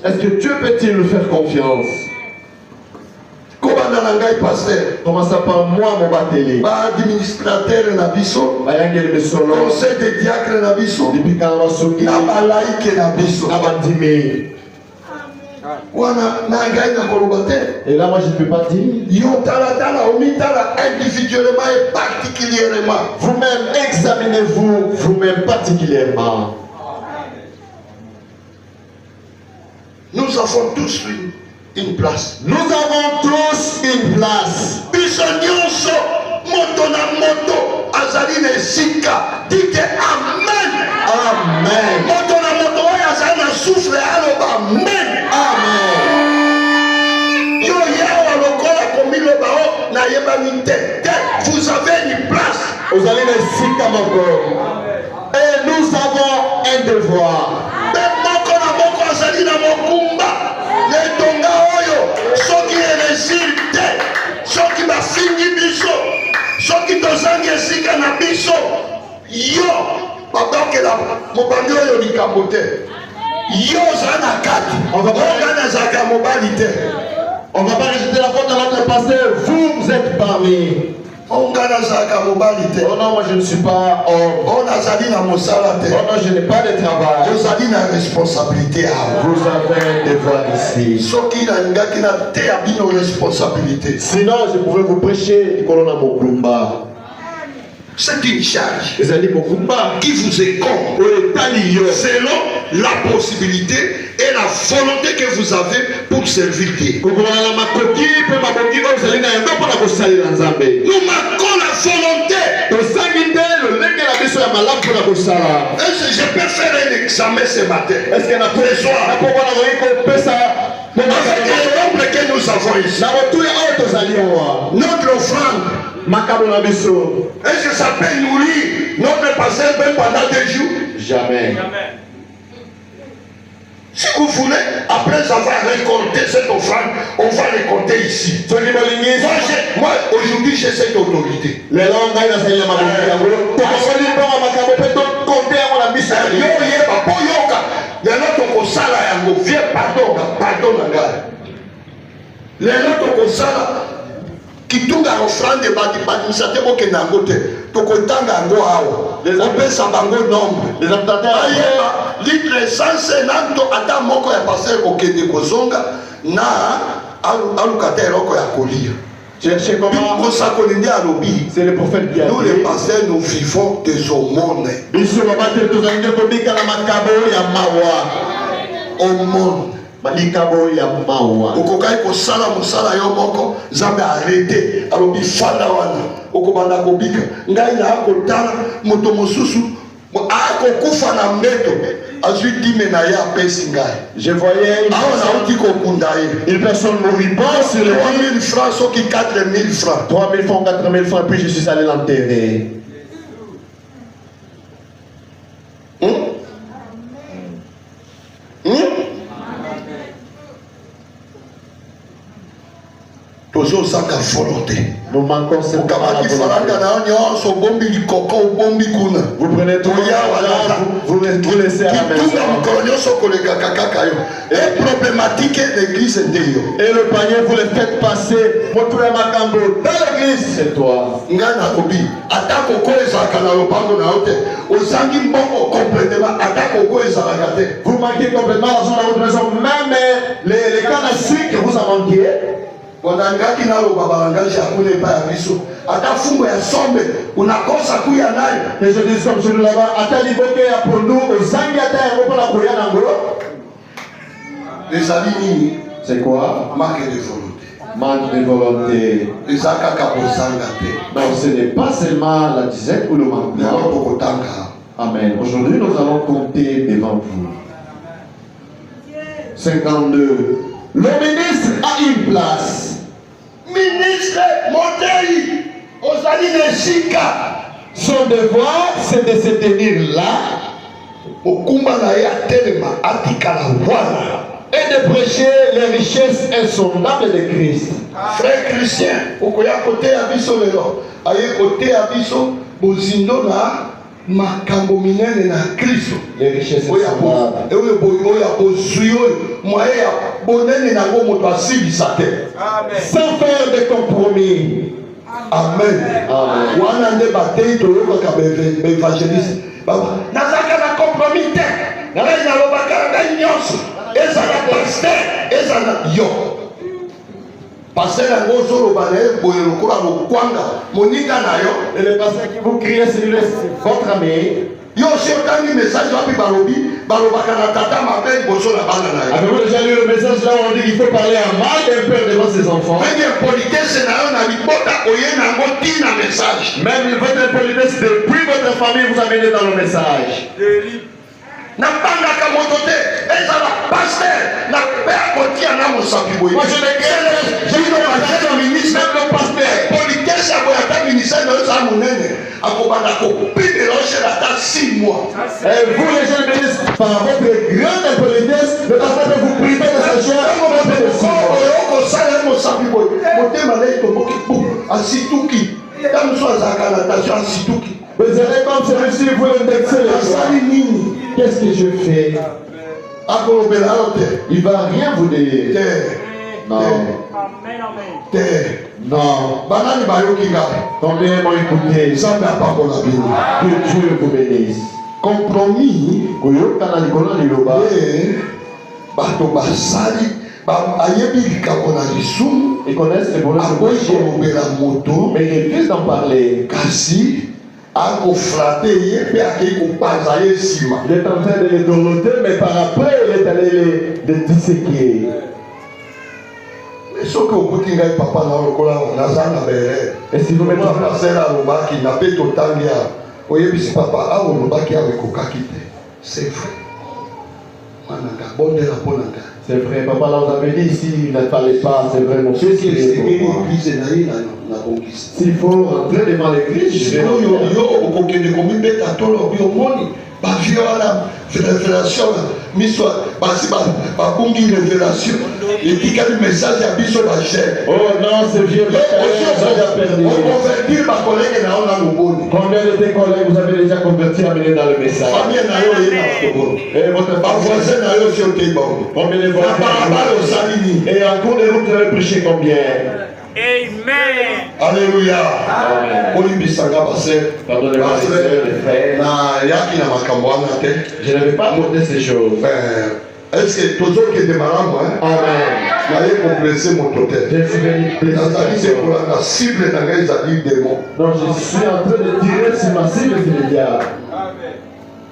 Est-ce que Dieu peut-il nous faire confiance? Commençons par moi, mon batelé. Administrateur conseil des diacres et là, moi, je ne peux pas dire. Individuellement et particulièrement. Vous-même, examinez-vous vous-même particulièrement. Nous avons tous une place. Nous avons tous une place. Dites Amen. Amen. Amen. Amen. Yo Vous avez une place. Vous allez le sika moko. Et nous avons un devoir. On va pas rejeter la faute à notre pasteur. Vous êtes parmi. Oh non, moi je ne suis pas homme. Oh non, je n'ai pas de travail. Vous avez une responsabilité à vous. Vous avez un devoir ici. Sinon, je pouvais vous prêcher du Corona Mokumba. C'est une charge qui vous incombe selon la possibilité et la volonté que vous avez pour servir Dieu. Nous manquons la volonté. Est-ce que je peux faire un examen ce matin? Est-ce que ce soir? Avec l'exemple que nous avons ici, notre offrande, est-ce que ça peut nourrir notre pasteur même pendant 2 jours? Jamais. Si vous voulez, après avoir récolté cette offrande, on va récolter ici. Moi aujourd'hui, j'ai cette autorité. Kitunga offrande badimisa te boke nango te tokotanga ngo awa opesa bango nombre les ayeba litre essence nanto ata moko ya pasteur kokende kozonga na aluka te eloko ya kolia. Cherchez comment. C'est le prophète qui a dit. Nous les pasteurs nous vivons des aumônes. Aumône. Malikabo ya mawa. Okokai kosala mosala yo moko Nzambe arrêté alobi fanda wana okobanda kobika ngai na akotala moto mosusu akokufa na mbeto azwi dime na ya pesi ngai. Je voyais une personne moribonde sur le 3000 francs soki 4000 francs 3000 francs 4000 francs puis je suis allé l'enterrer. Nous manquons cette volonté. Vous prenez tout vous laissez à la maison. Et problématique l'église de Dieu. Et le panier, vous le faites passer. Dans l'église, c'est toi. Vous manquez complètement l'argent dans votre maison. Même les cannes à sucre, vous en manquez. Et je dis comme celui là-bas, pour nous, c'est quoi? Manque de volonté. Non, ce n'est pas seulement la disette ou le manquement. Amen. Aujourd'hui, nous allons compter devant vous. 52. Le ministre a une place. Ministre Montei, son devoir, c'est de se tenir là et de prêcher les richesses insondables de Christ. Frère Christian, okoya côté abiso lelo, aye côté abiso bozindo na makambo minene na Kristo. Les richesses insondables. Sans faire de compromis. Amen. Amen. Wana nde batei toyoka ka evangeliste. Baba, nazaka na compromis te. Ngai na lobaka ngai nyonso. Ezala pasteur, ezala yo. Pasteur yango zoloba na boye lokola lokwanga, moninga na yo. Et le pasteur qui vous crie sur votre ami. Yo aussi autant message wapi balobi balobaka na tata mabel boso na bana na yo. Avez-vous déjà lu le message là où on dit qu'il faut parler à mal d'un père devant ses enfants? Même politesse na yo na libota oye na ngo tina message. Même votre politesse depuis votre famille vous amenez dans le message. Na bangaka moto te ezala pasteur na père kotia na mosapi boye. Moi je le ministre même le pasteur. Et vous les jeunes bénis, par votre grande impolitesse, le pasteur peut vous priver de ce chien pendant plus de 6 mois. Vous allez comme celui-ci, vous indexez les joies. Qu'est-ce que je fais? Il ne va rien vous dire. Non. Non. Combien m'ont écouté? Que Dieu vous bénisse. Compromis. Ils connaissent les bonheurs de péché, mais ils refusent d'en parler. Il est en train de les dorloter, mais par après, il est allé les disséquer. Et si vous mettez c'est vrai. C'est vrai, papa là vous avez dit ici, il ne fallait pas, c'est vrai mon fils. S'il faut rentrer devant l'église, je vais révélation oh non, c'est vieux. Combien de tes collègues vous avez déjà converti à mener dans le message? Et votre voisin, combien de voisins? Et en cours de route, vous avez prêché combien? Amen. Alléluia. Pardonnez-moi les sœurs, les frères. Je n'avais pas monté ces choses. Est-ce que toujours qui est malade, amen. Je suis mon totem. Je suis venu blesser la cible dans les démons. Donc je suis en train de tirer sur ma cible sur le diable.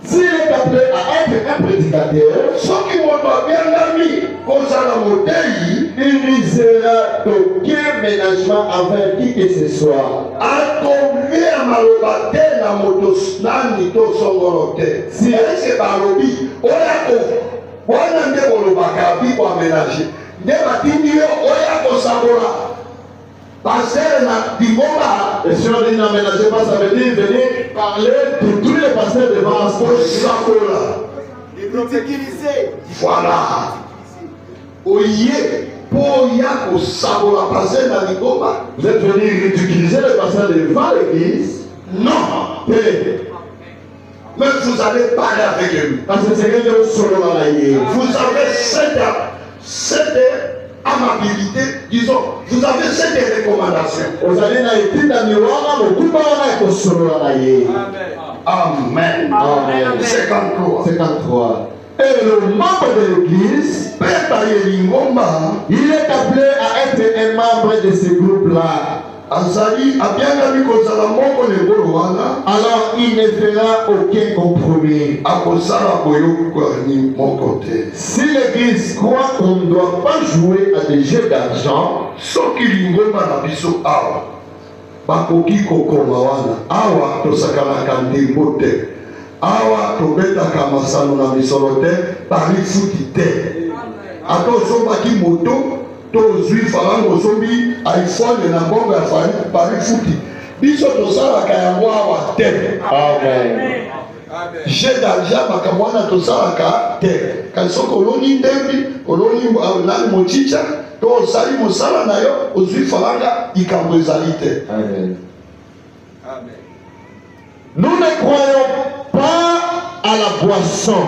S'il est appelé à être un prédicateur, ceux qui vont bien l'ami, comme ça la montagne, il n'y sera aucun ménagement envers qui que ce soit. À combien malobate la moto nani to songorote. Si est-ce que balobi, oyako, wana nde bolobaka bi kwa ménager. Nde batindi yo oyako sabora. Passer na Dingoma. Et si on dit n'aménagez pas, ça veut dire venir parler de tous les pasteurs devant ce Sakola. Voilà. Oye, pour yako sabola passer na Dingoma. Vous êtes venu ridiculiser les pasteurs devant l'église? Non. Mais vous allez parler avec lui. Parce que c'est que Dieu solo dans la vie. Vous avez cette amabilité, disons, vous avez cette recommandation. Vous allez dans l'étude d'Amiwana, beaucoup de gens sont solo dans la vie. Amen. Amen. 53. Et le membre de l'église, il est appelé à être un membre de ce groupe-là. Alors il ne fera aucun compromis. Si l'église croit qu'on ne doit pas jouer à des jeux d'argent, awa tobetaka masano na misolo te pari futi te ata osombaki moto to ozwi faranga osombi iphone na mbongo ya pari futi biso tosalaka yango awa te. Amen. Jeu d'argent makambo wana tosalaka te kasi soki oloni ndembi oloni nani mochicha to osali mosala na yo ozwi faranga likambo ezali te. Amen. Nous ne croyons pas à la boisson.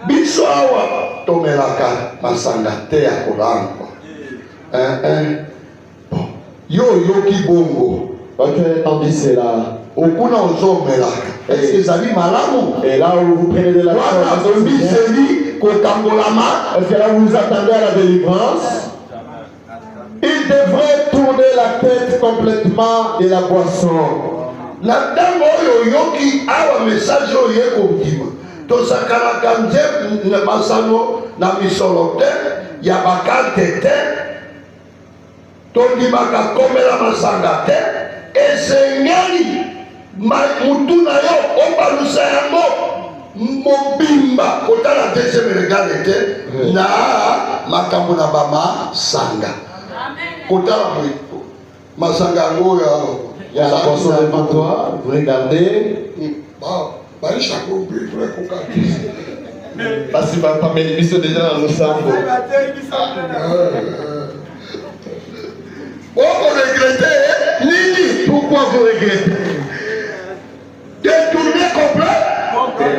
Biso awa tomelaka masanga te ya kolangwa. Yo yoki bongo. Quand tu as entendu cela, okuna ozomelaka. Est-ce que ezali malamu? Et là où vous prenez de la chose, est-ce que là où vous attendez à la délivrance? Il devrait tourner la tête complètement de la boisson. Na ntango oyo yoki awa message oyo ekobima tosakalaka nze na masano na misolo te ya bakarte te tondimaka komela masanga te esengeli mutu na yo obalusa yango mobimba kotala deuxième regard te na makambo na bamasanga kotala masanga yango oyo Il y a la poisson devant toi, vous regardez. Parce que pas mes bisous déjà dans le sang. Pourquoi vous regrettez? Détourner complet. Et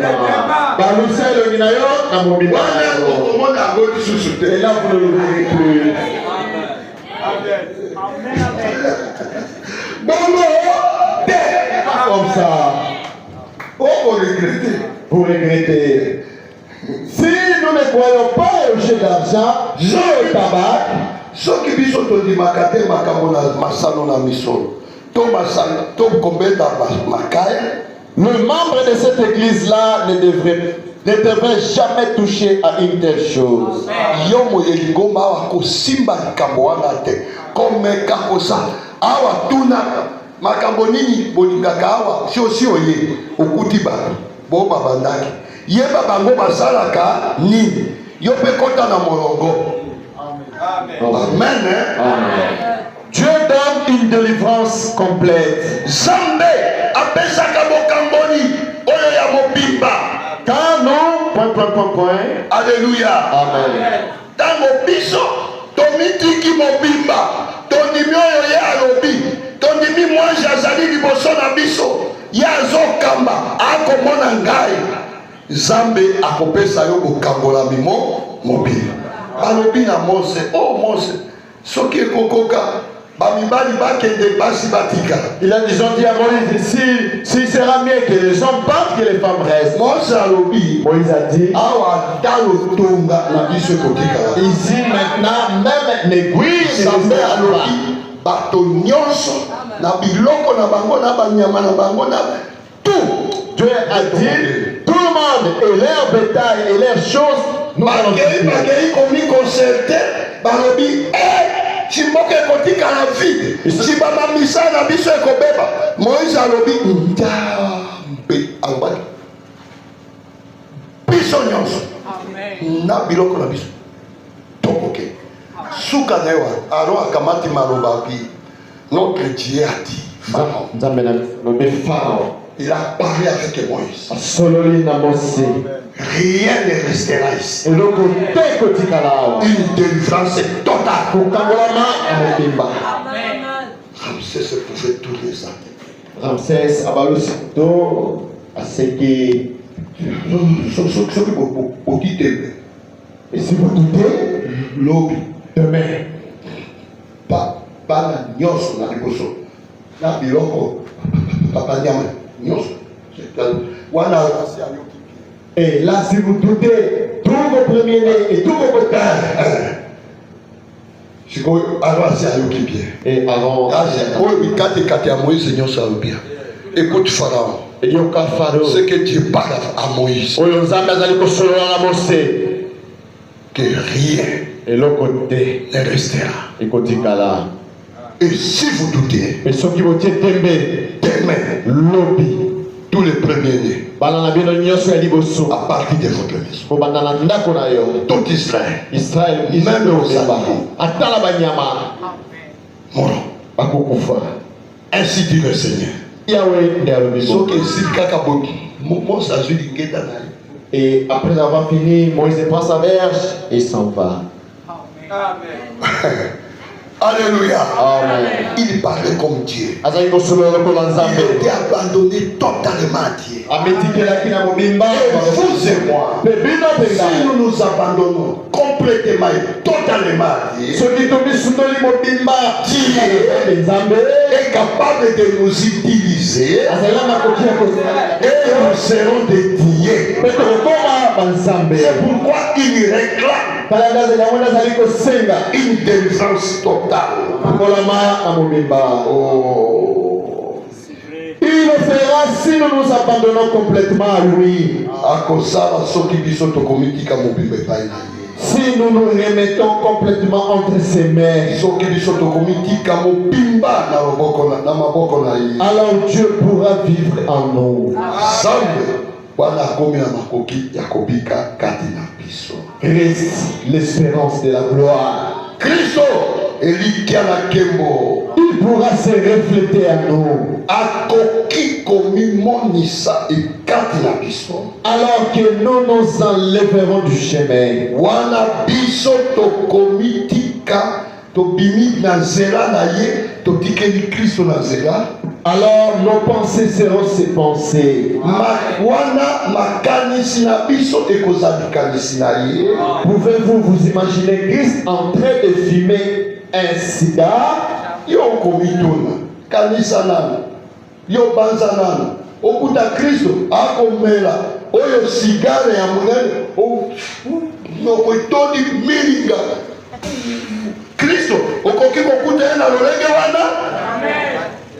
là, vous ne le verrez plus. Comme ça. Vous regrettez. Si nous ne croyons pas au jeu d'argent, jeu au tabac, ce qui dit que makate makamona masano na misolo. To masano, to kombeta makaya. le membre de cette église-là ne devrait jamais toucher à une telle chose. Yomo yelingo mawa ko simba kamwana te. Comme kakosa awa tuna makambo nini bolingaka awa si oye okuti ba bo babandaki. Yeba bango basalaka nini? Yo pe kota na molongo. Amen. Amen. Dieu donne une délivrance complète. Zambe apesaka bokamboni oyo ya mobimba. Quand nous... Alléluia. Amen. Tango biso tomitiki mobimba tondimi oyo ye alobi tondimi mwanji azali liboso na biso ye azokamba akomona ngai Zambe akopesa yo bokambola mimo mobimba balobi na Mose oh Mose soki ekokoka bamibali bakende basi batika. Ils ont dit à Moïse, s'il sera mieux que les hommes partent, que les femmes restent. Moïse a dit, awa dalo tonga na biso kotika. Ici maintenant, même n'aiguille Zambe alobi bato nyonso na biloko na bango na banyama na bango na tout. Dieu a dit, tout le monde et leur bétail et leurs choses, nous allons bagei komi concerté balobi chimboke kotika na vide chibama misa na biso ekobeba. Moïse alobi njambe alobaki biso nyonso na biloko na biso tokoke suka na yo Aaron akamati maloba bi notre Dieu a dit Pharaon. Il a parlé avec Moïse. Rien ne restera ici. Une délivrance totale. Ramsès pouvait tous les attendre. Ramsès a aussitôt à ce qui... Et si vous doutez, lobby, demain, pas la nyos na liboso. Na biloko, papa nyama, nyos. Et là, si vous doutez, tous vos premiers-nés et tous vos beaux-pères, et avant, écoute Pharaon, ce que Dieu parle à Moïse, que rien ne restera. Et si vous doutez, demain, tous les premiers-nés, à partir de votre maison, tout Israël, même aux animaux, ainsi dit le Seigneur. Et après avoir fini, Moïse prend sa verge et s'en va. Amen. Alléluia. Amen. Il parlait comme Dieu. Il était abandonné totalement à Dieu. Vous et moi, si nous nous abandonnons complètement et totalement à Dieu, Dieu est capable de nous utiliser et nous serons des dieux. C'est pourquoi il réclame une délivrance totale. Il le fera si nous nous abandonnons complètement à lui. Si nous nous remettons complètement entre ses mains, alors Dieu pourra vivre en nous. Reste l'espérance de la gloire. Christo, Elikia na Kembo. il pourra se refléter à nous. Alors que nous nous enlèverons du chemin. Alors nos pensées seront ses pensées. Pouvez-vous vous imaginer Christ en train de fumer un cigare? Yo komitona kanisa nana yo banza nana okuta Kristo akomela oyo sigare ya munene nokoitoni milinga Kristo okoki kokuta ye na lolenge wana.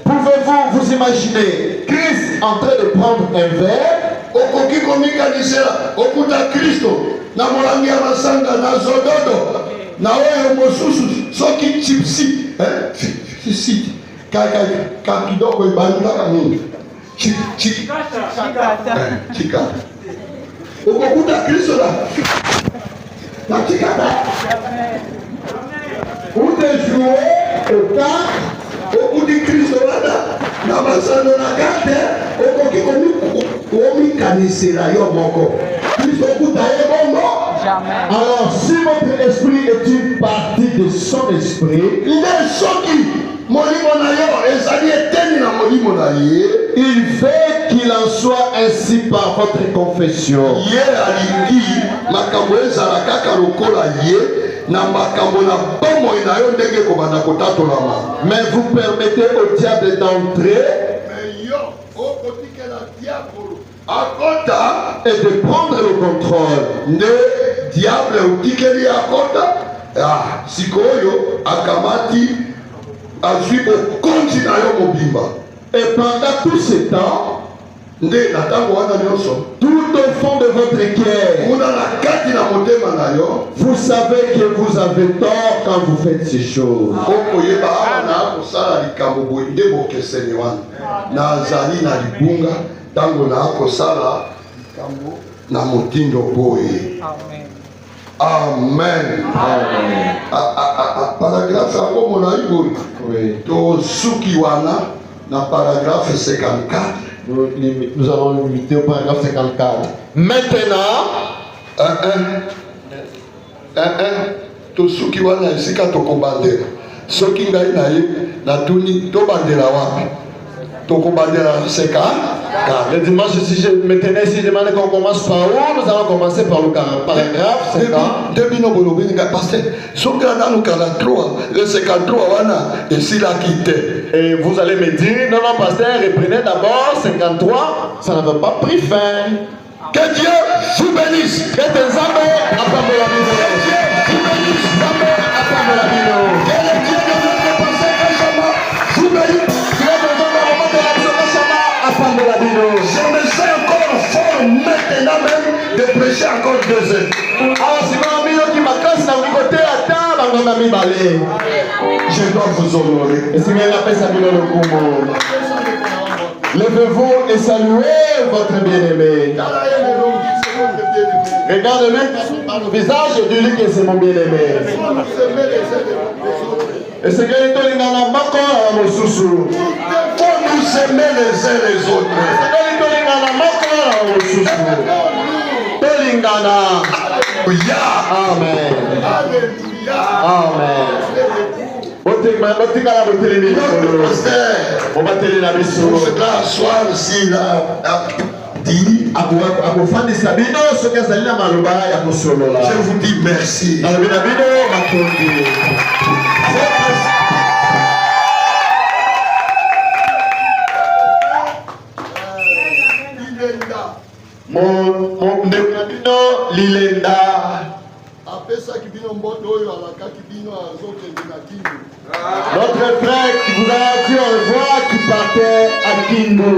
Pouvez-vous vous imaginer Christ en train de prendre un verre? Okoki komikanisela okuta Kristo na molangi ya masanga na zododo na oyo mosusu soki chipsi sisi kaka kidogo ibandaka nini chika ukokuta Kristo na chikata utejue okuti Kristo wana na masando na kate okoki komikanisela yo moko Kristo okuta ye bongo. Alors, si votre esprit est une partie de son esprit, il fait qu'il en soit ainsi par votre confession. Mais vous permettez au diable d'entrer et de prendre le contrôle. Diable utikeli akota sikoyo akamati azwi okonzi na yo mobimba. Et pendant tout ce temps, nde natango wana nyonso tout au fond de votre cœur, muna na kati na motema na yo, vous savez que vous avez tort quand vous faites ces choses. okoyeba awa na akosala likambo boye nde bokeseni wana nazali na libunga ntango na akosala likambo na motindo boye. Amen. Amen. Paragraphe yango molai boye tosuki wana na paragraphe 54. Nous allons limiter au paragraphe 54. Maintenant, tosuki wana esika tokobandela soki ngai na ye natuni tobandela wapi tokobandela 54. Le dimanche, si je me tenais, si je demandais qu'on commence par où, nous allons commencer par le paragraphe 50. Debino bolobinga pasteur soka dans le 43 le 53 wana et si la quitté. Et vous allez me dire non non pasteur, reprenez d'abord 53, ça n'avait pas pris fin. Que Dieu vous bénisse. Que tes amis attendent la vie. Que Dieu vous bénisse. Amen. Attendent la vie. Que le Dieu de notre pasteur Kachama vous bénisse. Je me sens encore fort maintenant même de prêcher encore 2 heures. Je dois vous honorer. Levez-vous et saluez votre bien-aimé. Regardez-le par le visage et dis-lui que c'est mon bien-aimé. Et c'est que les gens faut nous aimer les uns les autres. Amen. Amen. On va asseoir ici là. Je vous dis merci. Lilenda. Notre frère qui vous a dit au revoir qui partait à Kindu.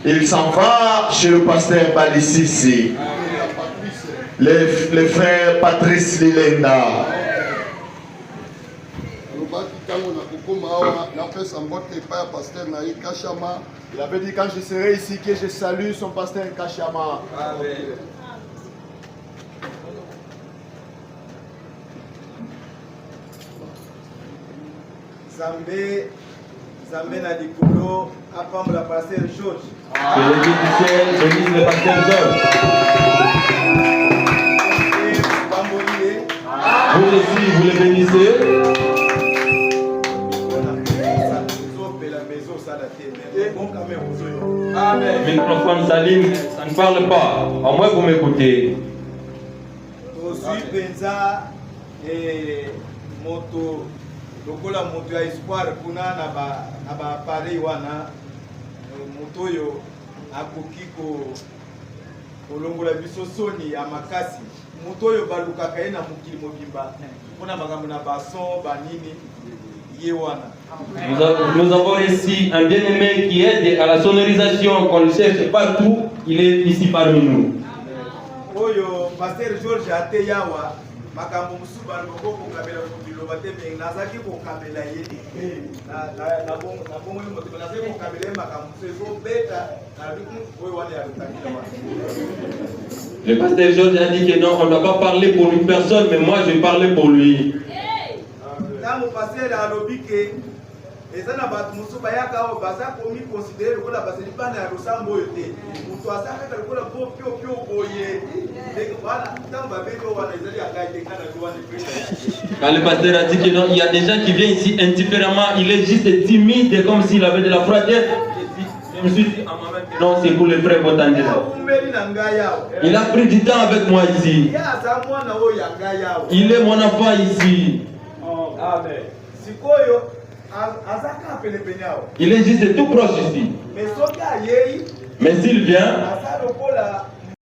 Il s'en va chez le pasteur Balisisi. Les frères Patrice Lilenda. Il avait dit quand je serai ici que je salue son pasteur Kachama. Amen. Zambé na dikolo apam la pasteur George. Que le Dieu du ciel bénisse le pasteur George. Vous aussi, vous le bénissez. Amen. Microphone Salim, ça ne parle pas. Au moins vous m'écoutez. Aussi penza moto lokola moto ya espoir kuna na ba appareil wana moto yo akoki kolongola biso soni ya makasi moto yo balukaka ye na mokili mobimba mpona makambo na bason banini ye wana. Nous avons ici un bien-aimé qui aide à la sonorisation, qu'on le cherche partout, il est ici parmi nous. Oyo pasteur George ate yawa makambo musu baloko kokabela kubiloba te me nazaki kokabela ye na bongo moto nazaki kokabela makambo sezo beta na biku oyo wana ya lukakila. Le pasteur George a dit que non, on ne doit pas parler pour une personne, mais moi je vais parler pour lui. Mon pasteur alobi ke ezana bat musu bayaka o baza komi considérer lokola baseli bana ya losambo oyo te mutu asaka lokola po pio boye voilà tamba beko wana ezali akaite kana tuwane. Quand le pasteur a dit que non, il y a des gens qui viennent ici indifféremment, il est juste timide comme s'il avait de la froideur. Je me suis dit à moi-même que non, c'est pour les frères Botandela. Il a pris du temps avec moi ici. Il est mon enfant ici. Amen. Il est juste tout proche ici. Mais s'il vient,